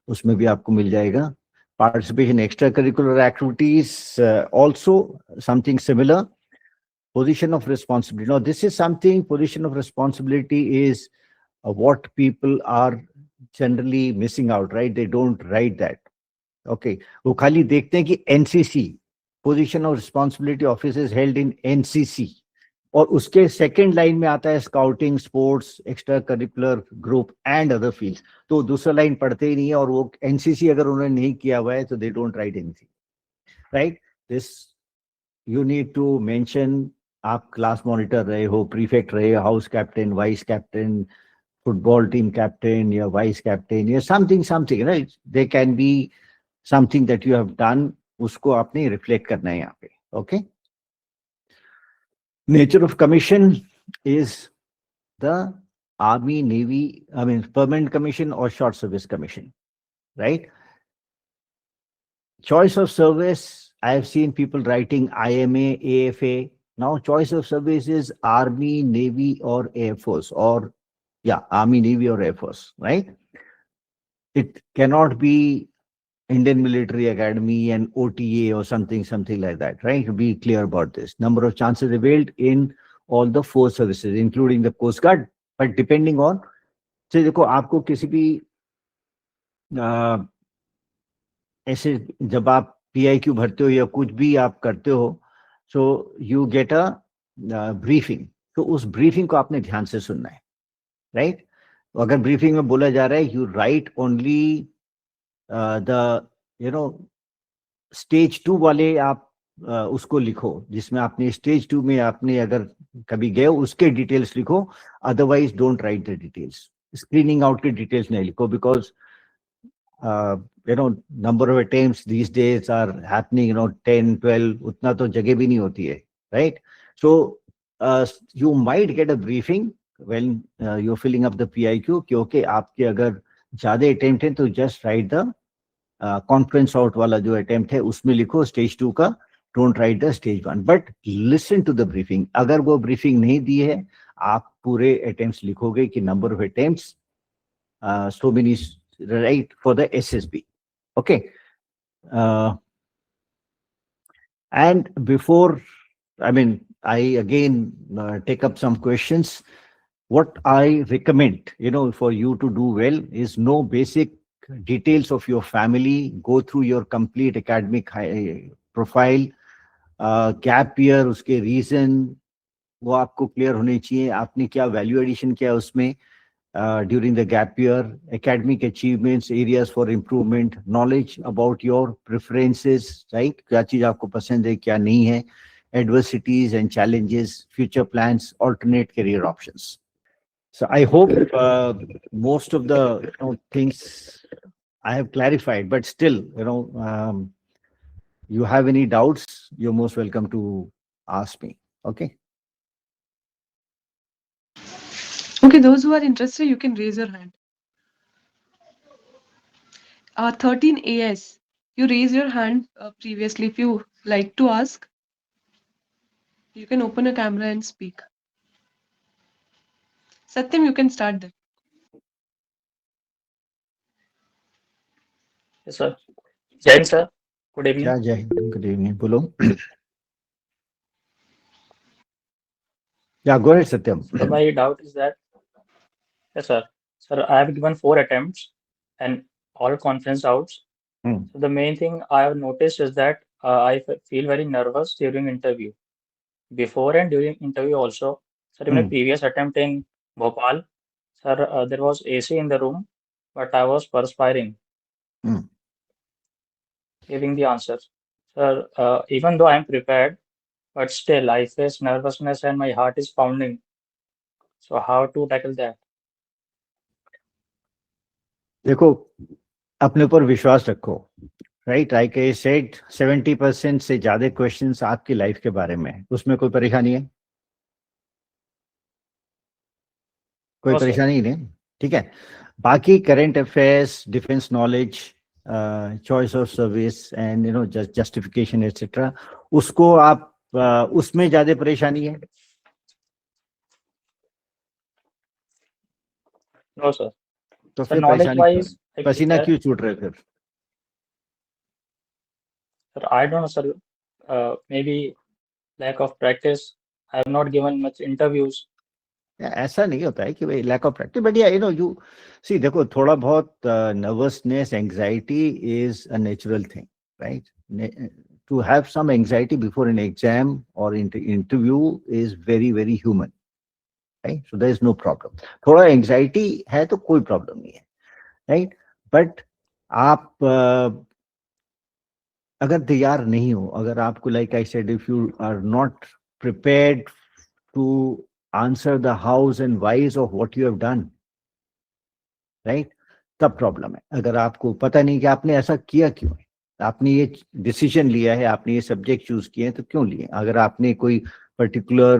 उसमें भी आपको मिल जाएगा. Participation in extracurricular activities, also something similar. Position of responsibility. Now, this is something, position of responsibility is what people are generally missing out, right? They don't write that. Okay, वो खाली देखते हैं कि NCC, position of responsibility office is held in NCC, और उसके second line में आता है scouting, sports, extra curricular group and other fields. तो दूसरा लाइन पढ़ते ही नहीं है, और वो एनसीसी अगर उन्होंने नहीं किया हुआ है तो they don't write anything, right? This you need to mention. आप क्लास मॉनिटर रहे हो, प्रीफेक्ट रहे, house captain, vice captain, football team captain या वाइस कैप्टन या something, right? They can be something that you have done, उसको आपने reflect करना है यहाँ पे. Okay. Nature of commission is the Army, Navy, permanent commission or short service commission, right? Choice of service, I have seen people writing IMA, AFA. Now, choice of service is Army, Navy, or Air Force, or Army, Navy, or Air Force, right? It cannot be Indian Military Academy and OTA or something like that, right? To be clear about this. Number of chances availed in all the four services, including the Coast Guard, but depending on, say, देखो आपको किसी भी ऐसे जब आप PIQ भरते हो या कुछ भी आप करते हो, so you get a briefing. तो उस briefing को आपने ध्यान से सुनना है, right? अगर briefing में बोला जा रहा है, you write only the stage 2 वाले आप उसको लिखो, जिसमें आपने स्टेज 2 में आपने अगर कभी गए उसके डिटेल्स लिखो. Otherwise don't write the details. Screening out के डिटेल्स नहीं लिखो, because number of attempts these days are happening 10, 12, उतना तो जगह भी नहीं होती है, right? So you might get a briefing when you are filling up the PIQ, क्योंकि आपके अगर ज्यादा अटेम्प्ट हैं तो just write the conference out वाला जो अटेम्प्ट है उसमें लिखो स्टेज 2 का, don't write the stage 1. But listen to the briefing. अगर वो ब्रीफिंग नहीं दी है, आप पूरे अटेम्प्ट्स लिखोगे कि number of attempts so many, right, for the SSB. Okay. And before I again take up some questions. What I recommend, for you to do well is know basic details of your family, go through your complete academic profile, gap year, उसके reason वो आपको clear होने चाहिए. आपने क्या value addition किया उसमें during the gap year, academic achievements, areas for improvement, knowledge about your preferences, right? क्या चीज आपको पसंद है, क्या नहीं है, adversities and challenges, future plans, alternate career options. So I hope most of the things I have clarified, but still, you have any doubts, you're most welcome to ask me. Okay. Okay, those who are interested, you can raise your hand. 13 AS, you raise your hand previously. If you like to ask, you can open a camera and speak. Satyam, you can start then. Yes, sir. Jain, sir. Good evening. Yeah, Jai. Good evening. Bolo. Yeah, go ahead, Satyam. So my doubt is that, yes, sir. Sir, I have given 4 attempts and all conference doubts. Hmm. So the main thing I have noticed is that feel very nervous during interview. Before and during interview also. Sir, in my previous attempt in Bhopal, sir, there was AC in the room, but I was perspiring giving the answers. Sir, even though I am prepared, but still I face nervousness and my heart is pounding. So how to tackle that? देखो, अपने ऊपर विश्वास रखो. Right, like I said, 70% से ज्यादा questions आपकी life के बारे में है. उसमें कोई परेशानी है? कोई परेशानी नहीं, ठीक है. बाकी current affairs, defence knowledge, choice of service and justification etcetera, उसको आप उसमें ज्यादा परेशानी है? No sir. तो फिर परेशानी, पसीना क्यों छूट रहे फिर? Sir, I don't know, sir. Maybe lack of practice. I have not given much interviews. ऐसा नहीं होता है कि भाई lack of practice, but you see, देखो, थोड़ा बहुत nervousness, anxiety is a natural thing, right? To have some anxiety before an exam और interview is very very human, right? So there is no problem. थोड़ा anxiety है तो कोई problem नहीं है, राइट? बट आप अगर तैयार नहीं हो, अगर आपको, like I said, if you are not prepared to answer the hows and whys of what you have done, right? तब प्रॉब्लम है. अगर आपको पता नहीं कि आपने ऐसा किया क्यों है, आपने ये डिसीजन लिया है, आपने ये सब्जेक्ट चूज किए हैं, तो क्यों लिए? अगर आपने कोई पर्टिकुलर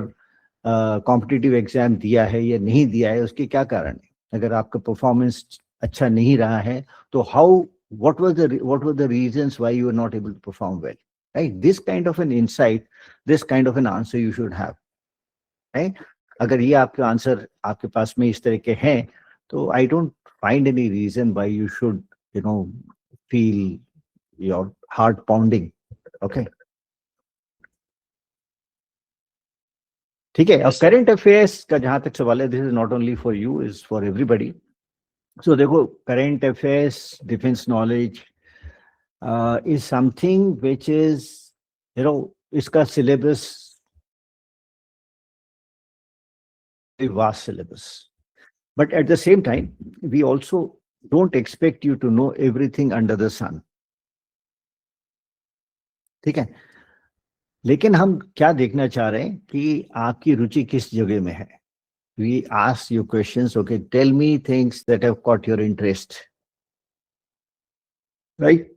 कॉम्पिटिटिव एग्जाम दिया है या नहीं दिया है, उसके क्या कारण है? अगर आपका परफॉर्मेंस अच्छा नहीं रहा है, तो what were the reasons why you were not able to perform well, right? This kind of an insight, this kind of an answer you should have, right? अगर ये आपके आंसर आपके पास में इस तरह के हैं, तो I don't find any reason why you should feel your heart pounding. Okay, ठीक है. अब करंट अफेयर्स का जहां तक सवाल है, this is not only for you, is for everybody. So देखो, current affairs, defence knowledge is something which is, इसका syllabus vast syllabus, but at the same time we also don't expect you to know everything under the sun, ठीक है? लेकिन हम क्या देखना चाह रहे हैं कि आपकी रुचि किस जगह में है. We ask you questions, okay, tell me things that have caught your interest, right,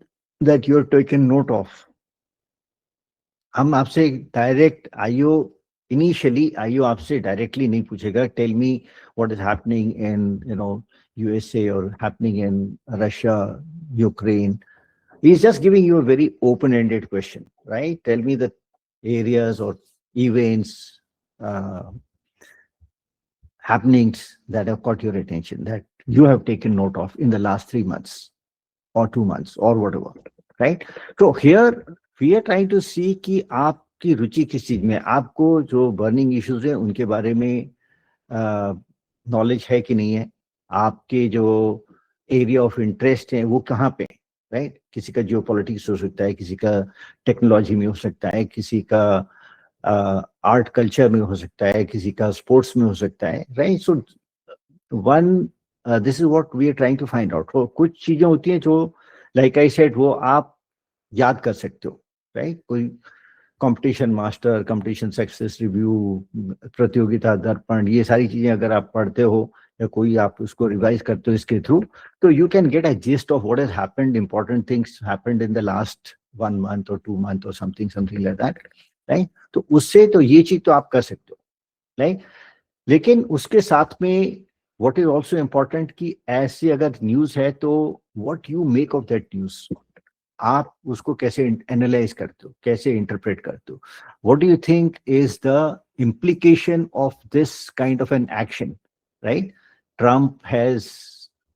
that you're taken note of. हम आपसे डायरेक्ट आईओ आपसे डायरेक्टली नहीं पूछेगा, tell me what is happening in USA और happening in Russia, Ukraine. He is just giving you a very open ended question, right? Tell me the areas और events, happenings that have caught your attention, that you have taken note of in the last 3 months or 2 months or whatever, right? So here we are trying to see कि आपकी रुचि किस चीज में, आपको जो burning issues है उनके बारे में नॉलेज है कि नहीं है, आपके जो एरिया ऑफ इंटरेस्ट है वो कहाँ पे, राइट? किसी का जियोपॉलिटिक्स हो सकता है, किसी का टेक्नोलॉजी में हो सकता है, किसी का आर्ट कल्चर में हो सकता है, किसी का स्पोर्ट्स में हो सकता है, right? So this is what we are trying to find out. कुछ चीजें होती हैं जो, लाइक आई सेड, वो आप याद कर सकते हो, राइट? कोई competition master, competition success review, प्रतियोगिता दर्पण, ये सारी चीजें अगर आप पढ़ते हो या कोई आप उसको रिवाइज करते हो इसके थ्रू, तो you can get a gist of what has happened, important things happened in the last 1 month or 2 months or something like that, right? तो उससे तो ये चीज तो आप कर सकते हो, राइट? लेकिन उसके साथ में व्हाट इज ऑल्सो इम्पोर्टेंट कि ऐसी अगर न्यूज है तो what you make of that news, आप उसको कैसे एनालाइज करते हो, कैसे इंटरप्रेट करते हो, what do you think is the implication of this kind of an action, right? Trump has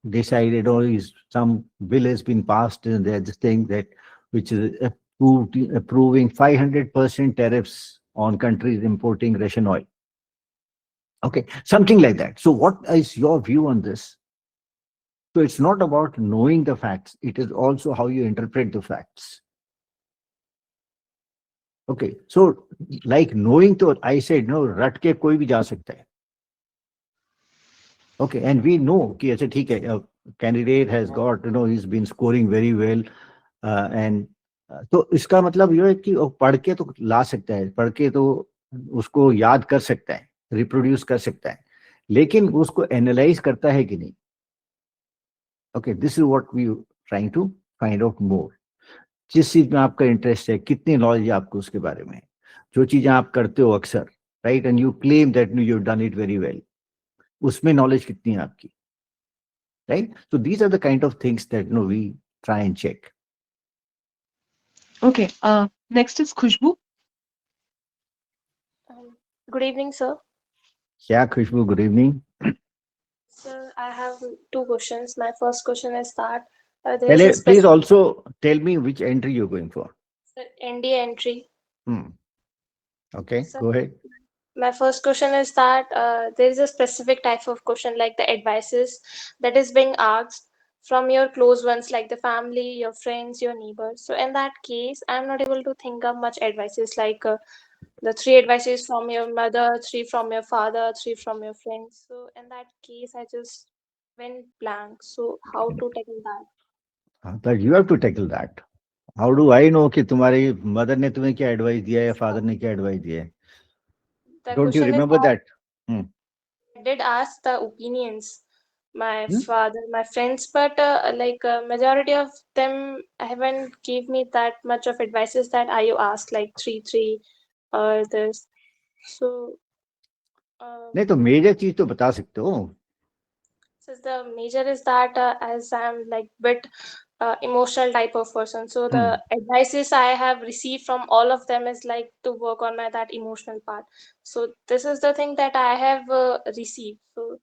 decided, or some bill has been passed in there, this thing that which is approving 500% tariffs on countries importing Russian oil. Okay, something like that. So what is your view on this? So it's not about knowing the facts, it is also how you interpret the facts. Okay, so like knowing, to I said no, रट के कोई भी जा सकता है. Okay, and we know कि ऐसे ठीक है, candidate has got, he's been scoring very well, and तो इसका मतलब ये है कि वो पढ़ के तो ला सकता है, पढ़ के तो उसको याद कर सकता है, रिप्रोड्यूस कर सकता है, लेकिन उसको एनालाइज करता है कि नहीं. Okay, this is what we trying to find out more. जिस चीज में आपका इंटरेस्ट है, कितनी नॉलेज है आपको उसके बारे में, जो चीजें आप करते हो अक्सर, right, and you claim that you have done it very well, उसमें नॉलेज कितनी है आपकी, right? So these are the kind of things that we try and check. Okay, next is Khushbu. Good evening, sir. Yeah, Khushbu, good evening. Sir, I have two questions. My first question is that there is Pele, a please specific also tell me which entry you're going for. NDA entry. Okay, Sir, go ahead. my first question is that there is a specific type of question like the advices that is being asked from your close ones, like the family, your friends, your neighbors. So in that case, I'm not able to think of much advices like the 3 advices from your mother, 3 from your father, 3 from your friends. So in that case, I just went blank. So how to tackle that? But you have to tackle that. How do I know कि तुम्हारी mother ने तुम्हें क्या advice दिया है या father ने क्या एडवाइस दिया है? The Don't you question is remember that that? I did ask the opinions, my Hmm? father, my friends, but like majority of them haven't give me that much of advices that I asked like 3 or this. So नहीं तो major चीज तो बता सकते हो. so the major is that as I'm like bit emotional type of person, so the advices I have received from all of them is like to work on my that emotional part. So this is the thing that I have received. So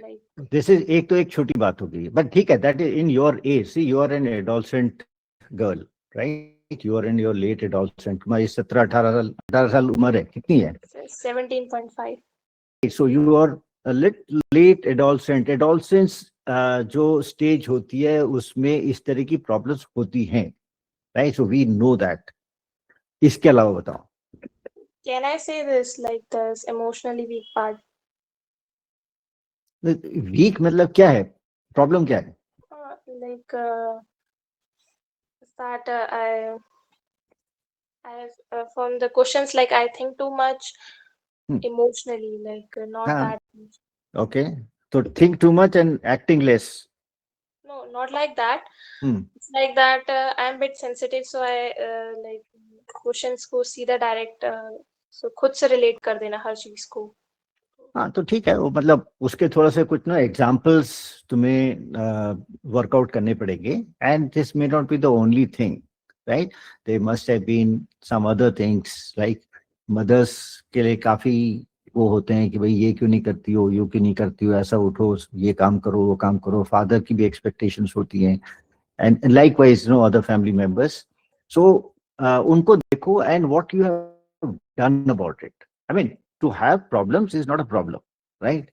like This is एक तो एक छोटी बात हो गई, but ठीक है, that is in your age. See, you are an adolescent girl, right? You are in your late adolescent. तुम्हारी 17-18 साल उम्र है, कितनी है? 17.5. So you are a late adolescent. Adolescence जो स्टेज होती है उसमें इस तरह की प्रॉब्लम्स होती हैं, right? So we know that. इसके अलावा बताओ. Can I say this like this emotionally weak part? Weak मतलब क्या है? प्रॉब्लम क्या है? Like that I from the questions like I think too much emotionally, like not that much. Okay, so think too much and acting less. No, not like that. It's like that I'm a bit sensitive, so I like questions को सीधा direct so खुद से relate कर देना हर चीज को. हाँ तो ठीक है, वो मतलब उसके थोड़ा सा कुछ ना एग्जाम्पल्स तुम्हें वर्कआउट करने पड़ेंगे. And this may not be the only thing, right? They must have been some other things, like mothers के लिए काफी वो होते हैं कि भाई ये क्यों नहीं करती हो, ये क्यों नहीं करती हो, ऐसा उठो, ये काम करो, वो काम करो. फादर की भी एक्सपेक्टेशंस होती हैं, and likewise other family members. So उनको देखो and what you have done about it. I mean, to have problems is not a problem, right?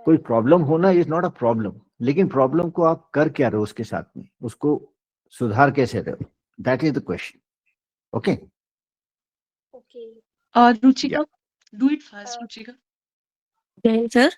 कोई प्रॉब्लम होना is not a problem, लेकिन प्रॉब्लम को आप कर क्या रहे हो उसके साथ में, उसको सुधार कैसे रहे हो, that is the question. Okay? Okay. Ruchika, do it first, Ruchika. Okay, sir.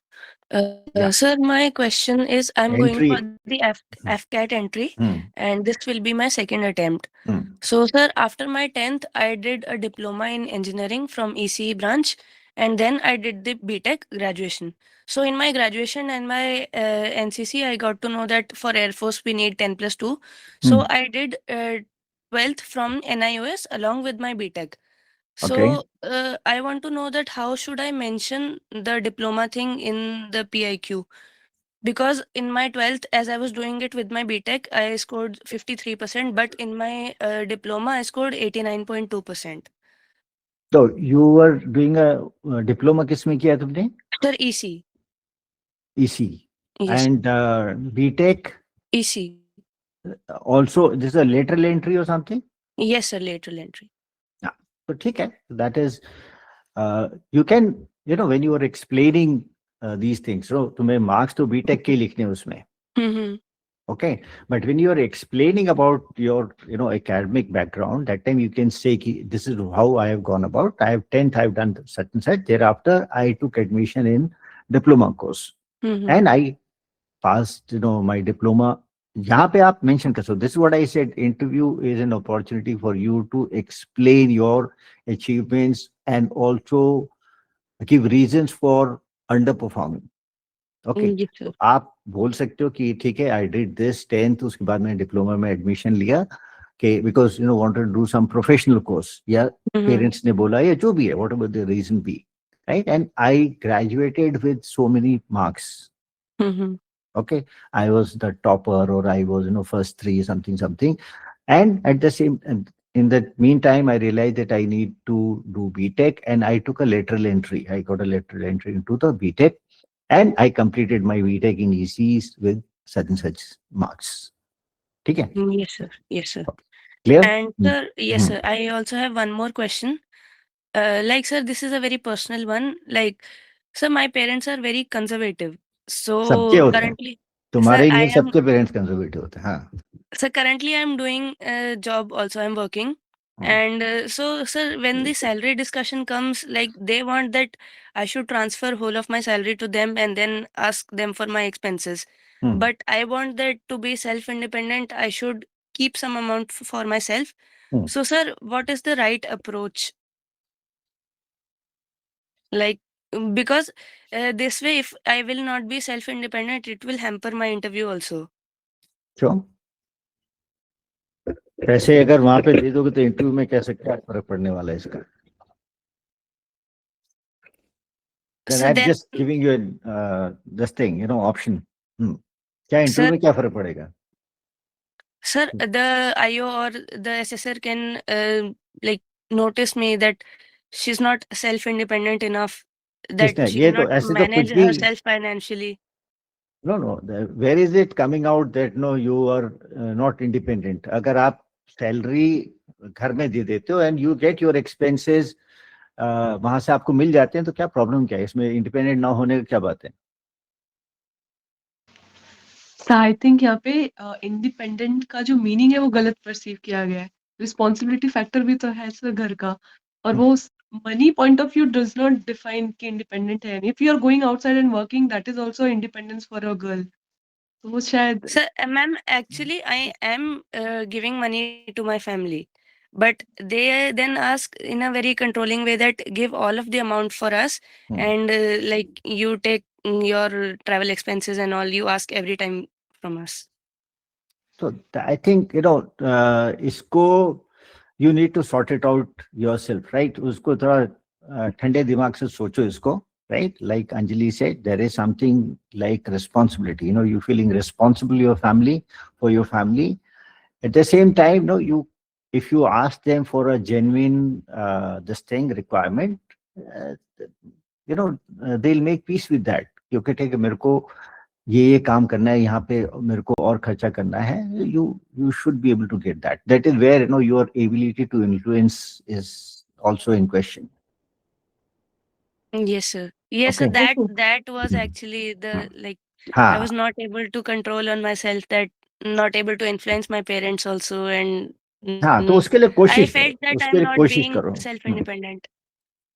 Yeah. Sir, my question is I'm going Entry. for the FCAT entry, Hmm. and this will be my second attempt. Hmm. So, sir, after my 10th, I did a diploma in engineering from ECE branch, and then I did the BTech graduation. So, in my graduation and my NCC, I got to know that for Air Force we need 10 plus 2. So, I did 12th from NIOS along with my BTech. Okay. So, I want to know that how should I mention the diploma thing in the PIQ? Because in my 12th, as I was doing it with my BTech, I scored 53%, but in my diploma, I scored 89.2%. So you were doing a diploma किसमें किया तुमने? Sir, EC. EC. Yes, And BTech EC. also, this is a lateral entry or something? Yes, sir, lateral entry. Yeah. So ठीक है. That is, you can, when you are explaining these things, so तुम्हें marks तो BTech के लिखने हैं उसमें. Mm-hmm. Okay, but when you are explaining about your, academic background, that time you can say, this is how I have gone about. I have 10th, I've done such and such. Thereafter, I took admission in diploma course, Mm-hmm. and I passed, my diploma. यहाँ पे आप mention कर. So this is what I said. Interview is an opportunity for you to explain your achievements and also give reasons for underperforming. Okay Yes, sir. तो आप बोल सकते हो कि ठीक है आई डिड दिस 10th उसके बाद मैंने डिप्लोमा में एडमिशन लिया कि because wanted to do some professional course या Mm-hmm. पेरेंट्स ने बोला या जो भी है whatever the reason be right and I graduated with so many marks Mm-hmm. okay I was the topper or I was first 3 something and at the same and in the meantime I realized that I need to do BTech and I took a lateral entry. I got a lateral entry into the BTech and I completed my BTech in ECs with such and such marks. Okay? Yes, sir. Yes, sir. Clear? And sir, yes, Hmm. sir. I also have one more question. Like, sir, this is a very personal one. Like, sir, my parents are very conservative. सबके So होते हैं currently, तुम्हारे sir, लिए I am सबके parents conservative होते हैं हाँ so currently I'm doing a job also. I'm working. And so, sir, when the salary discussion comes, like they want that I should transfer whole of my salary to them and then ask them for my expenses. Hmm. But I want that to be self-independent. I should keep some amount for myself. Hmm. So, sir, what is the right approach? Like, because this way, if I will not be self-independent, it will hamper my interview also. क्यों पैसे अगर वहां पे दे दोगे तो interview में कैसे क्या फर्क पड़ने वाला है इसका then So I'm then, just giving you this thing option क्या इंटरव्यू sir, में क्या फर्क पड़ेगा sir, the IO or the SSR can like notice me that she's not self-independent enough, that किसने she ये तो cannot ऐसे तो manage कुछ भी herself financially. no where is it coming out that no you are not independent अगर आप salary घर में दे देते हो and you get your expenses वहां से आपको मिल जाते हैं तो क्या प्रॉब्लम क्या है इसमें इंडिपेंडेंट ना होने की क्या बात है So I think यहाँ पे इंडिपेंडेंट का जो मीनिंग है वो गलत परसीव किया गया है. रिस्पॉन्सिबिलिटी फैक्टर भी तो है सर घर का और वो money point of view does not define कि इंडिपेंडेंट है. If you are going outside and working that is also independence for a girl. तो वो शायद Sir, ma'am, actually, I am giving money to my family, but they then ask in a very controlling way that give all of the amount for us, and like you take your travel expenses and all, you ask every time from us. so I think इसको you need to sort it out yourself right उसको थोड़ा ठंडे दिमाग से सोचो इसको right like Anjali said there is something like responsibility you feeling responsible for your family at the same time you if you ask them for a genuine this thing requirement they'll make peace with that क्योंकि ठीक है मेरे को ये काम करना है यहाँ पे मेरे को और खर्चा करना है you should be able to get that is where your ability to influence is also in question. Yes, sir. Yes, sir. Okay. That was actually the like I हाँ was not able to control on myself, that not able to influence my parents also, and हाँ तो उसके लिए I कोशिश felt करो that उसके I'm लिए not कोशिश being करो self-independent.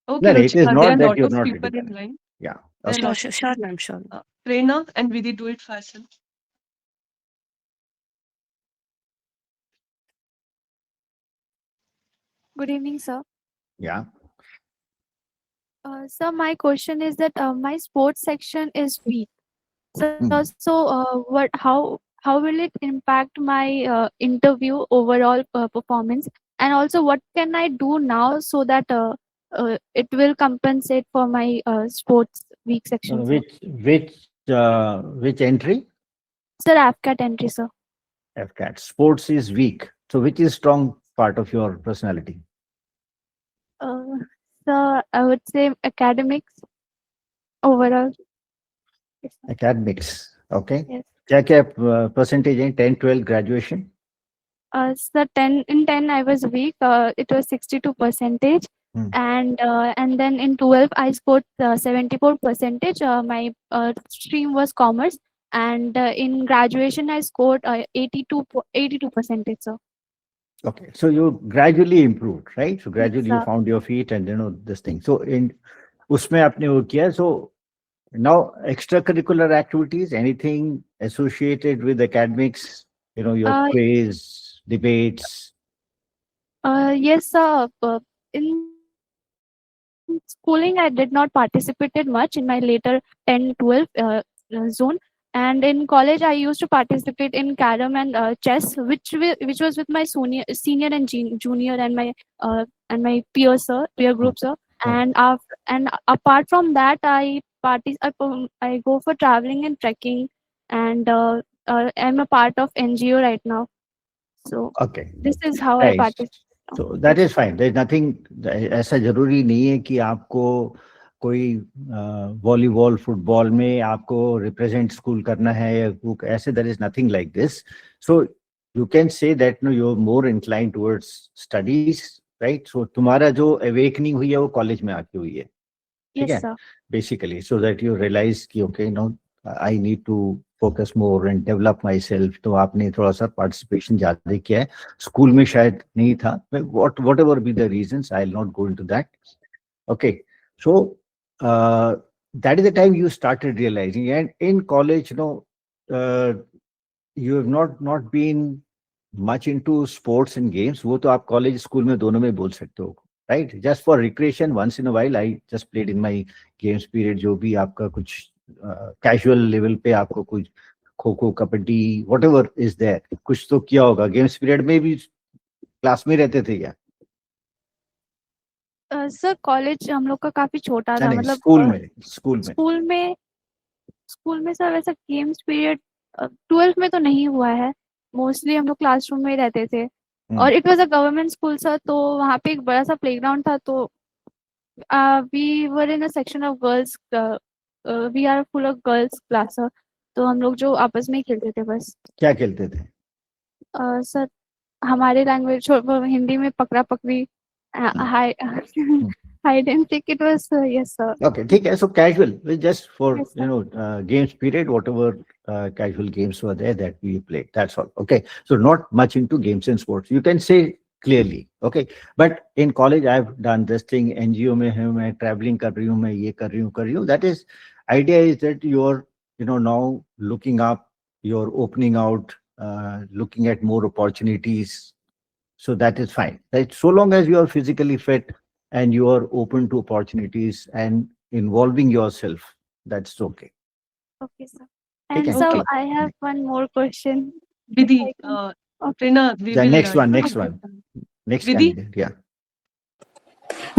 okay, no it is Ruchika, there are not a that lot you're of not people in independent line. Yeah. Then Sure, ma'am, sure. Prerna and Vidhi, do it fast. Good evening, sir. Yeah. Sir, my question is that my sports section is weak. So, Hmm. how will it impact my interview overall performance? And also, what can I do now so that it will compensate for my sports weak section, sir? Which entry? Sir, AFCAT entry, sir. FCAT. Sports is weak. So which is strong part of your personality? Uh, Sir, I would say academics overall. Yes, sir. Academics. Okay. Yes. क्या percentage है 10, 12 graduation? Sir, 10 I was weak. It was 62%. Hmm. And then in 12 I scored 74%. My stream was commerce, and in graduation I scored 82%, sir. Okay. So you gradually improved, right? So gradually you sir. found your feet and this thing. So in उसमें आपने वो किया. So now extracurricular activities, anything associated with academics, your Uh, quiz, debates. Yes, sir. In schooling, I did not participated much in my later 10, 12 zone. And in college, I used to participate in carom and chess, which was with my senior and junior and my peer group, sir. And apart from that, I go for traveling and trekking, and I'm a part of NGO right now. So Okay. this is how I Nice. participate. So that is fine. There's nothing. ऐसा जरूरी नहीं है कि आपको कोई volleyball football में आपको represent school करना है या ऐसे. There is nothing like this. So you can say that you're more inclined towards studies, right? So तुम्हारा जो awakening हुई है वो कॉलेज में आके हुई है, ठीक Yes, है? sir. Basically, so that you realize कि okay, I need to focus more and develop myself. तो आपने थोड़ा सा participation ज्यादा किया है. स्कूल में शायद नहीं था. Whatever be the reasons, I'll not go into that. Okay. So that is the time you started realizing. And in college, you have not been much into sports and games. वो तो आप college, school में दोनों में बोल सकते हो, right? Just for recreation, once in a while, I just played in my games period. जो भी आपका कुछ casual level पे आपको कुछ kho-kho, kabaddi, whatever is there, कुछ तो किया होगा. Games period में भी क्लास में रहते थे क्या? सर कॉलेज हम लोग का काफी छोटा था. नहीं, मतलब स्कूल में सर वैसा गेम्स पीरियड 12th में तो नहीं हुआ है. मोस्टली हम लोग क्लासरूम में ही रहते थे. और it was a government school sir, तो वहाँ पे एक बड़ा सा प्लेग्राउंड था. तो we were in a section of girls. We are full of girls class sir. तो हम लोग जो आपस में ही खेलते थे बस. क्या खेलते थे? सर हमारे लैंग्वेज हिंदी में पकड़ा पकड़ी, hide and seek. It was yes sir. Okay, ठीक है. So casual, just for Yes, sir. Games period, whatever casual games were there that we played. That's all. Okay, so not much into games and sports. You can say clearly. Okay, but in college I've done this thing. NGO में हूँ मैं, traveling कर रही हूँ मैं, ये कर रही हूँ. That is, idea is that you're now looking up, you're opening out, looking at more opportunities. So that is fine, right? So long as you are physically fit and you are open to opportunities and involving yourself, that's okay. Okay, sir. And Okay. so Okay. I have one more question. Vidhi, Okay. Prerna, we The will next one. Next Vidhi? candidate. Yeah.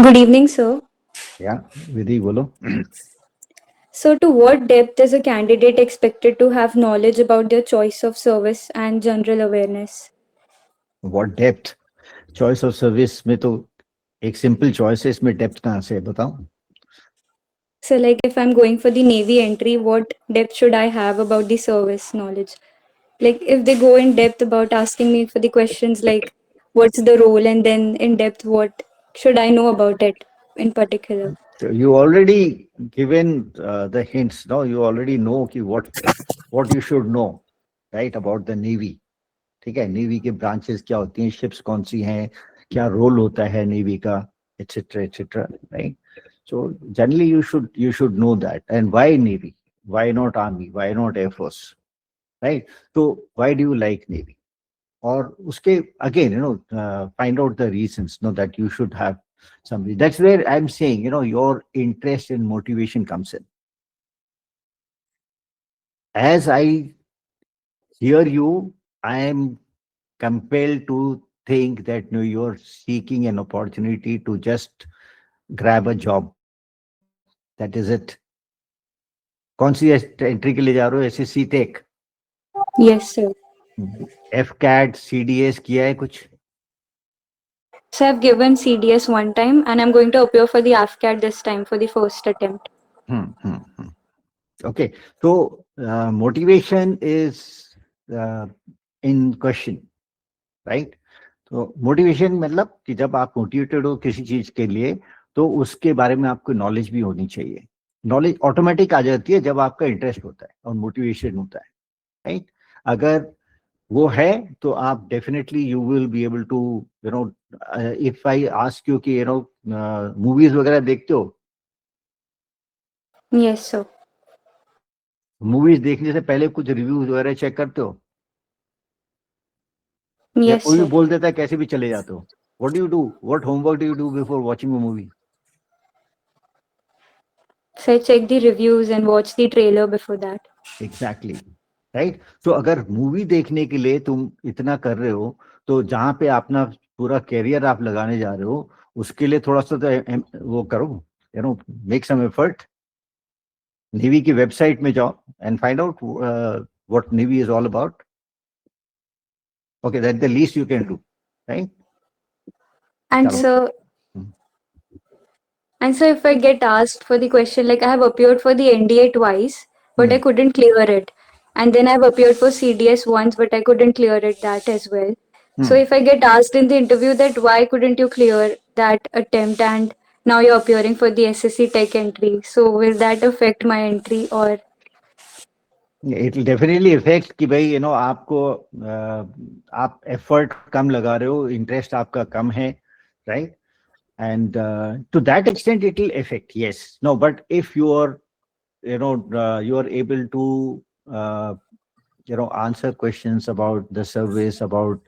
Good evening, sir. Yeah. Vidhi, bolo. So, to what depth is a candidate expected to have knowledge about their choice of service and general awareness? What depth? Choice of service में तो एक simple choice है, इसमें depth कहाँ से है बताओ? So, like if I'm going for the Navy entry, what depth should I have about the service knowledge? Like if they go in depth about asking me for the questions like what's the role, and then in depth what should I know about it in particular? So you already given the hints. No, you already know कि what you should know, right, about the Navy. ठीक है, navy के branches क्या होती हैं, ships कौन सी हैं, क्या रोल होता है नेवी का, etcetera etcetera, right? So generally you should know that. And why Navy? Why not Army? Why not Air Force? Right? So why do you like Navy? Or uske, again, find out the reasons, that you should have somebody. That's where I'm saying, your interest and motivation comes in. As I hear you, I am compelled to think that you're seeking an opportunity to just grab a job. That is it. कौन सी entry के लिए जा रहे हो? SSC tech? Yes, sir. FCAT, CDS किया है कुछ? So I've given CDS one time and I'm going to appear for the AFCAT this time for the first attempt. Okay, so motivation is in question, right? तो motivation मतलब कि जब आप motivated हो किसी चीज के लिए तो उसके बारे में आपको नॉलेज भी होनी चाहिए. नॉलेज ऑटोमेटिक आ जाती है जब आपका इंटरेस्ट होता है और मोटिवेशन होता है, राइट? अगर वो है तो आप definitely you will be able to, if I ask you कि मूवीज वगैरह देखते हो? Yes, sir. मूवीज देखने से पहले कुछ रिव्यूज वगैरह चेक करते हो? या Yes, कोई भी sir. बोल देता है कैसे भी चले जाते हो? What do you do? What homework do you do before watching a movie? So I check the reviews and watch the trailer before that. Exactly, right? तो अगर मूवी देखने के लिए तुम इतना कर रहे हो तो जहां पे अपना पूरा कैरियर आप लगाने जा रहे हो उसके लिए थोड़ा सा तो वो करो, मेक सम एफर्ट. नेवी की वेबसाइट में जाओ and find out what navy is all about. Okay, that the least you can do, right? And Chalo. so if I get asked for the question, like I have appeared for the NDA twice, but I couldn't clear it. And then I've appeared for CDS once, but I couldn't clear it that as well. So if I get asked in the interview that why couldn't you clear that attempt and now you're appearing for the SSC Tech entry, so will that affect my entry or? It will definitely affect कि भाई आपको आप effort कम लगा रहे हो, interest आपका कम है, right? And to that extent it will affect, yes. No, but if you are you are able to answer questions about the service, about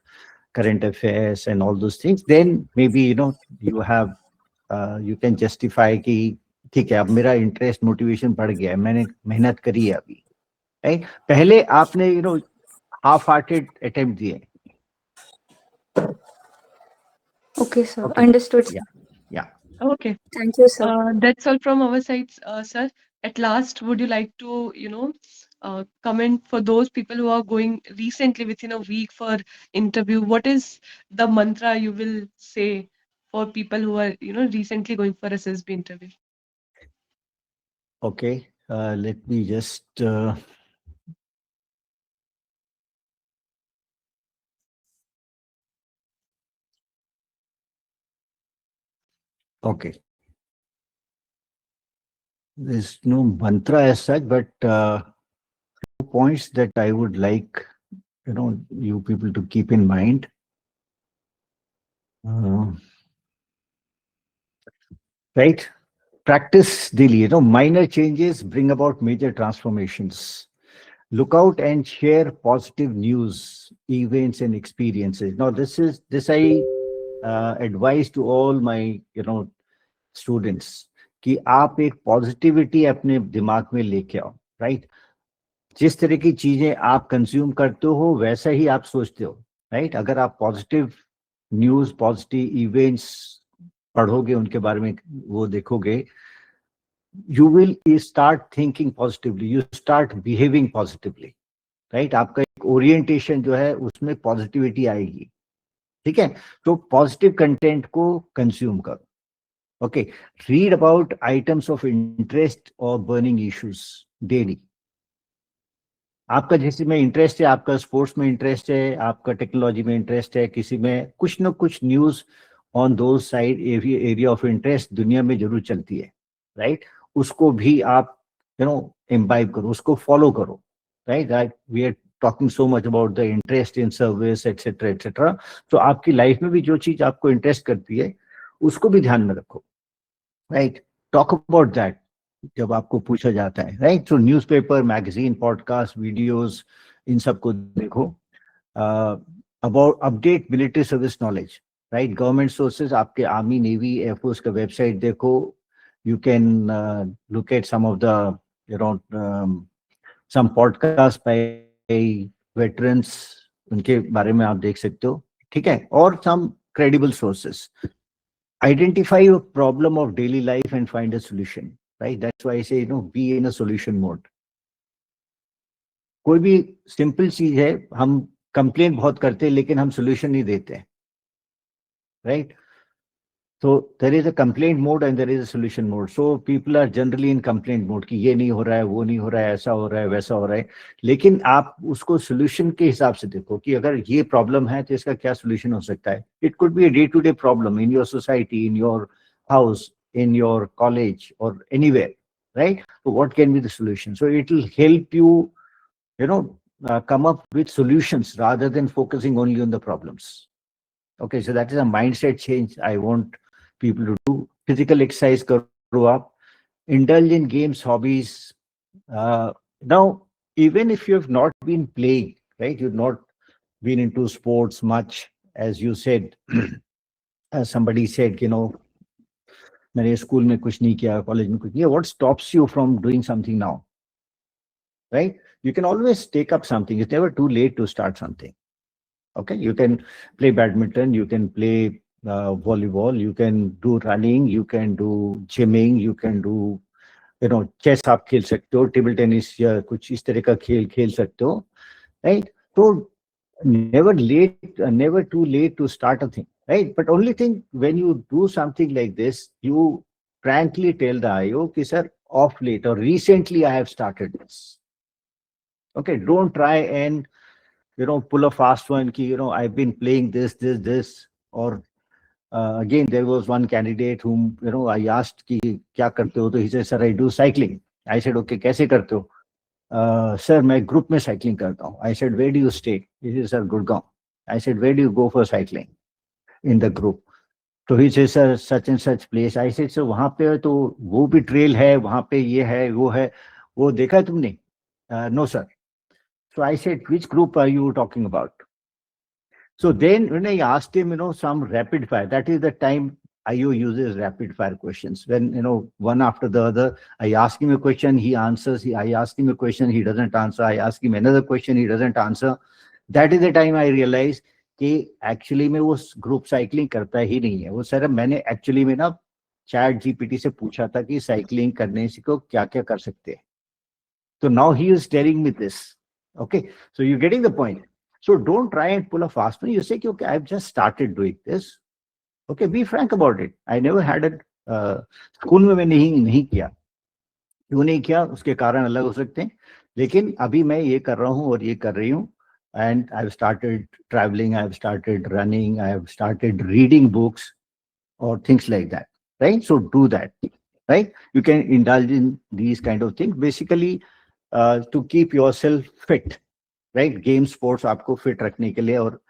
current affairs and all those things, then maybe you have you can justify कि ठीक है अब मेरा interest motivation बढ़ गया है, मैंने मेहनत करी है अभी, राइट? पहले आपने हाफ हार्टेड अटेम्प्ट दिए. Okay, sir. Understood. Sir. Yeah. Okay. Thank you, sir. That's all from our side, sir. At last, would you like to, comment for those people who are going recently within a week for interview? What is the mantra you will say for people who are, recently going for SSB interview? Okay, let me just okay. There's no mantra as such, but few points that I would like you people to keep in mind. Right? Practice daily. Minor changes bring about major transformations. Look out and share positive news, events, and experiences. Now, this I advise to all my students कि आप एक positivity अपने दिमाग में लेके आओ, right? जिस तरह की चीजें आप कंज्यूम करते हो वैसा ही आप सोचते हो, राइट? अगर आप पॉजिटिव न्यूज, पॉजिटिव इवेंट्स पढ़ोगे, उनके बारे में वो देखोगे, you will start thinking positively, you start behaving positively, right? आपका एक ओरिएंटेशन जो है उसमें पॉजिटिविटी आएगी, ठीक है? तो पॉजिटिव कंटेंट को कंज्यूम करो. Okay, read about items of interest और बर्निंग इश्यूज डेली. आपका जैसे में इंटरेस्ट है, आपका स्पोर्ट्स में इंटरेस्ट है, आपका टेक्नोलॉजी में इंटरेस्ट है, किसी में कुछ ना कुछ news on those side area of interest दुनिया में जरूर चलती है, राइट? उसको भी आप इम्बाइब करो, उसको फॉलो करो, right? We are talking so much about the interest in service etcetera etcetera. तो आपकी लाइफ में भी जो चीज आपको इंटरेस्ट करती है उसको भी ध्यान में रखो, राइट? talk about that जब आपको पूछा जाता है, right? So newspaper, magazine, podcast, videos, इन सबको देखो. About update military service knowledge, right? Government sources, आपके Army, Navy, Air Force का website देखो. You can look at some of the, some podcasts by veterans, उनके बारे में आप देख सकते हो, ठीक है? और some credible sources. Identify your problem of daily life and find a solution, right? That's why I say, be in a solution mode. कोई भी simple चीज है, हम complain बहुत करते हैं लेकिन हम solution नहीं देते, right? So there is a complaint mode and there is a solution mode. So people are generally in complaint mode कि ये नहीं हो रहा है, वो नहीं हो रहा है, ऐसा हो रहा है, वैसा हो रहा है. लेकिन आप उसको solution के हिसाब से देखो कि अगर ये problem है तो इसका क्या solution हो सकता है. It could be a day-to-day problem in your society, in your house, in your college or anywhere, right? So what can be the solution? So it will help you, come up with solutions rather than focusing only on the problems. Okay, so that is a mindset change I want people to do. Physical exercise karo up, indulge in games, hobbies. Now, even if you have not been playing, right, you've not been into sports much, as you said, as somebody said, मैंने school में कुछ नहीं किया, college में कुछ नहीं किया. What stops you from doing something now? Right? You can always take up something. It's never too late to start something. Okay, you can play badminton, you can play volleyball, you can do running, you can do gymming, you can do, chess आप खेल सकते हो, table tennis या कुछ इस तरह का खेल खेल सकते हो, right? So never too late to start a thing, right? But only thing, when you do something like this, you frankly tell the IO, कि sir, off late or recently I have started this. Okay, don't try and pull a fast one ki, I've been playing this, or again, there was one candidate whom, I asked ki kya karte ho, so he said, sir, I do cycling. I said, okay, kaise karte ho? Sir, main group mein cycling karta hu. I said, where do you stay? He said, sir, Gurgaon. I said, where do you go for cycling in the group? So he said, sir, such and such place. I said, sir, wahan pe to wo bhi trail hai, wahan pe ye hai, wo dekha hai tumne? No, sir. So I said, which group are you talking about? So then when I asked him, some rapid fire, that is the time IO uses rapid fire questions. When, one after the other, I ask him a question, he answers. I ask him a question, he doesn't answer. I ask him another question, he doesn't answer. That is the time I realized कि actually में वो group cycling करता ही नहीं है. वो sir मैंने actually में ना ChatGPT से पूछा था कि cycling करने से को क्या-क्या कर सकते हैं. So now he is telling me this. Okay, so you're getting the point. So don't try and pull a fast one. You say, okay, I've just started doing this. Okay, be frank about it. I never had it. School में मैंने नहीं किया. क्यों नहीं किया उसके कारण अलग हो सकते हैं. लेकिन अभी मैं ये कर रहा हूँ और ये कर रही हूँ. And I've started traveling, I've started running, I've started reading books or things like that. Right? So do that. Right? You can indulge in these kind of things. Basically, to keep yourself fit, right? Game sports आपको fit रखने के लिए और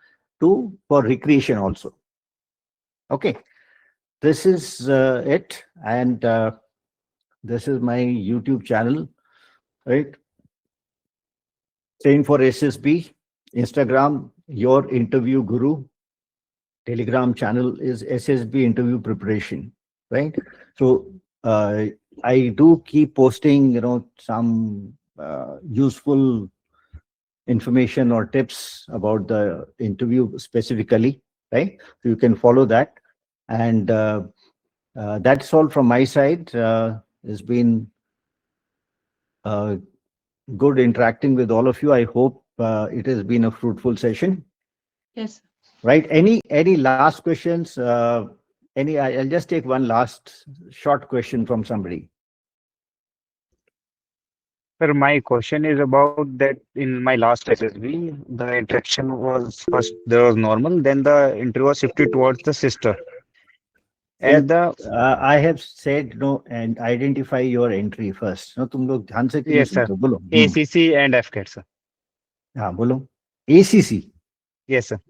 for recreation also. Okay, this is it, and this is my YouTube channel, right? Same for SSB, Instagram, Your Interview Guru. Telegram channel is SSB Interview Preparation, right? So I do keep posting, some useful information or tips about the interview specifically, right? So you can follow that. And that's all from my side. It's been good interacting with all of you. I hope it has been a fruitful session. Yes. Right? Any last questions? I'll just take one last short question from somebody. Sir, my question is about that in my last SSB, the interaction was first there was normal, then the interview was shifted towards the sister. And I have said no, and identify your entry first. No, तुम लोग ध्यान से yes, sir. बोलो. ACC and FCAT, sir. हाँ बोलो. ACC. Yes, sir.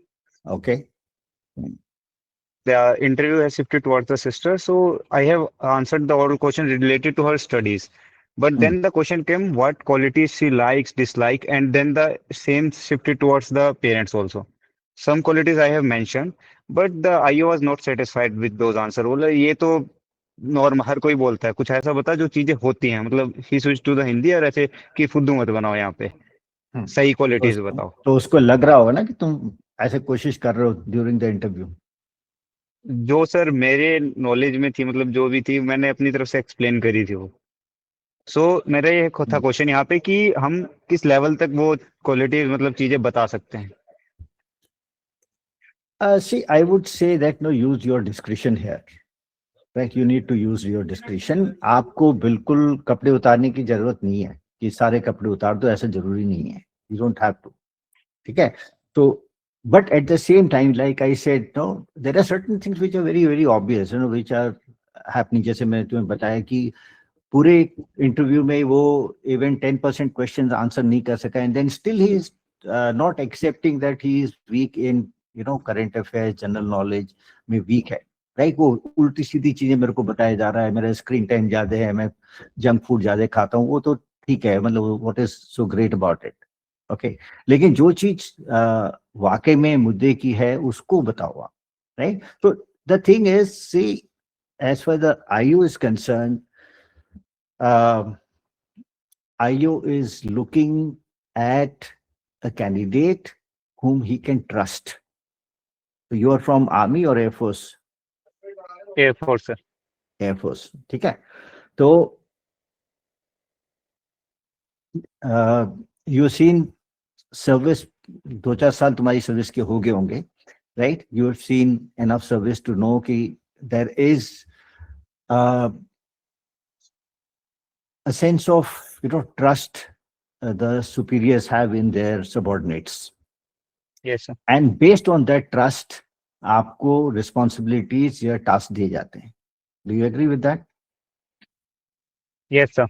Okay. the interview has shifted towards the sister. So I have answered the oral question related to her studies. But then the question came, what qualities she likes, dislike, and then the same shifted towards the parents also. Some qualities I have mentioned, but the IO was not satisfied with those answer. बोला ये तो norm हर कोई बोलता है, कुछ ऐसा बता जो चीजें होती हैं, मतलब ही स्विच टू द हिंदी और ऐसे कि फुद्दू मत बनाओ यहाँ पे, सही क्वालिटीज बताओ. तो उसको लग रहा होगा ना कि तुम ऐसे कोशिश कर रहे हो ड्यूरिंग द इंटरव्यू. जो सर मेरे नॉलेज में थी, मतलब जो भी थी मैंने अपनी तरफ से एक्सप्लेन करी थी वो. सो मेरा ये था क्वेश्चन यहाँ पे कि हम किस लेवल तक वो क्वालिटी मतलब चीजें बता सकते हैं. See, I would say that no, use your discretion here. Right, you need to use your discretion. आपको बिल्कुल कपड़े उतारने की जरूरत नहीं है कि सारे कपड़े उतार दो, ऐसा जरूरी नहीं है. You don't have to. ठीक है. तो but at the same time, like I said, no, there are certain things which are very very obvious, you know, which are happening. जैसे मैंने तुम्हें बताया कि पूरे इंटरव्यू में वो इवन 10% क्वेश्चन आंसर नहीं कर सका, and then still he is not accepting that he is weak in current affairs, general knowledge में वीक है. राइट, वो उल्टी सीधी चीजें मेरे को बताया जा रहा है, मेरा स्क्रीन टाइम ज्यादा है, मैं जंक फूड ज्यादा खाता हूँ, वो तो ठीक है, मतलब what is so great about it. Okay, लेकिन जो चीज वाकई में मुद्दे की है उसको बताओ आप. राइट, तो the thing is, see, as far the IU is concern, IO is looking at a candidate whom he can trust. So you are from Army or Air Force? Air Force, sir. Air Force, ठीक है. तो you seen service, 2-4 साल तुम्हारी service के हो गए होंगे, right? You have seen enough service to know कि there is a sense of trust the superiors have in their subordinates. Yes, sir. And based on that trust, आपको responsibilities या task दिए जाते हैं. Do you agree with that? Yes, sir.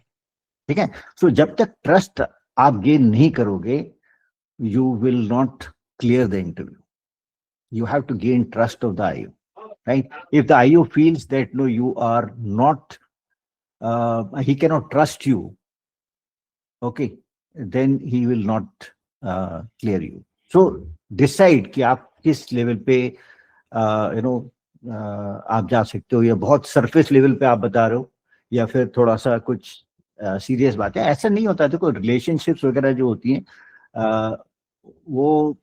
ठीक है. So जब तक trust आप gain नहीं करोगे, you will not clear the interview. You have to gain trust of the IO, right? If the IO feels that no, you are not, he cannot trust you, okay, then he will not clear you. So decide कि आप किस level पे आप जा सकते हो, या बहुत सरफेस लेवल पे आप बता रहे हो, या फिर थोड़ा सा कुछ सीरियस बात है. ऐसा नहीं होता है. देखो, रिलेशनशिप्स वगैरह जो होती हैं वो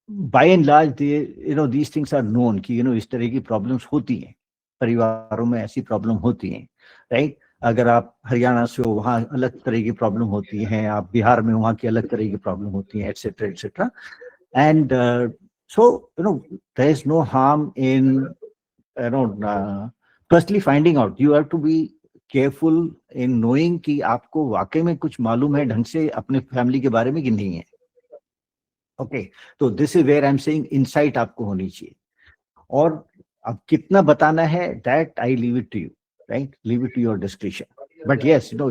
by and large these things are known कि इस तरह की प्रॉब्लम्स होती हैं, परिवारों में ऐसी प्रॉब्लम होती हैं, राइट? अगर आप हरियाणा से हो, वहाँ अलग तरह की प्रॉब्लम होती हैं, आप बिहार में, वहाँ की अलग तरह की प्रॉब्लम होती हैं, etcetera etcetera. And so there is no harm in firstly finding out. You have to be careful in knowing कि आपको वाकई में कुछ मालूम है ढंग से अपने फैमिली के बारे में कि नहीं है. ओके, तो this is where I am saying insight आपको होनी चाहिए. और अब कितना बताना है, that I leave it to you, right? Leave it to your discretion. But yes, the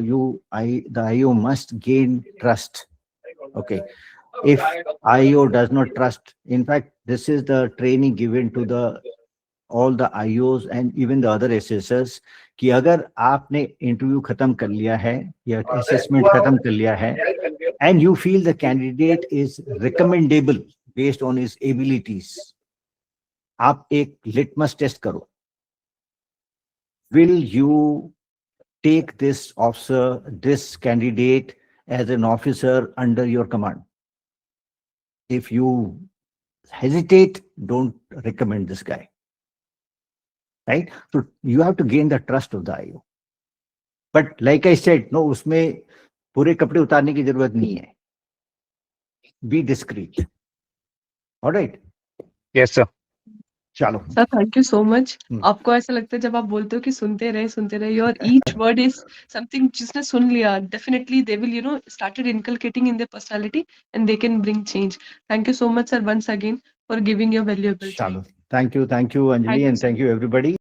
IO must gain trust. Okay. If IO does not trust, in fact, this is the training given to all the IOs and even the other assessors कि अगर आपने interview खत्म कर लिया है या assessment खत्म कर लिया है, and you feel the candidate is recommendable based on his abilities, आप एक litmus test करो. Will you take this officer, this candidate as an officer under your command? If you hesitate, don't recommend this guy, right? So you have to gain the trust of the IO. But like I said, no, उसमें पूरे कपड़े उतारने की जरूरत नहीं है. Be discreet. All right? Yes, sir. चलो. Sir thank you so much. आपको ऐसा लगता है जब आप बोलते हो कि सुनते रहे, your each word is something जिसने सुन लिया, definitely they will started inculcating in their personality and they can bring change. Thank you so much sir once again for giving your valuable time. चलो. Thank you, Anjali, and thank you everybody.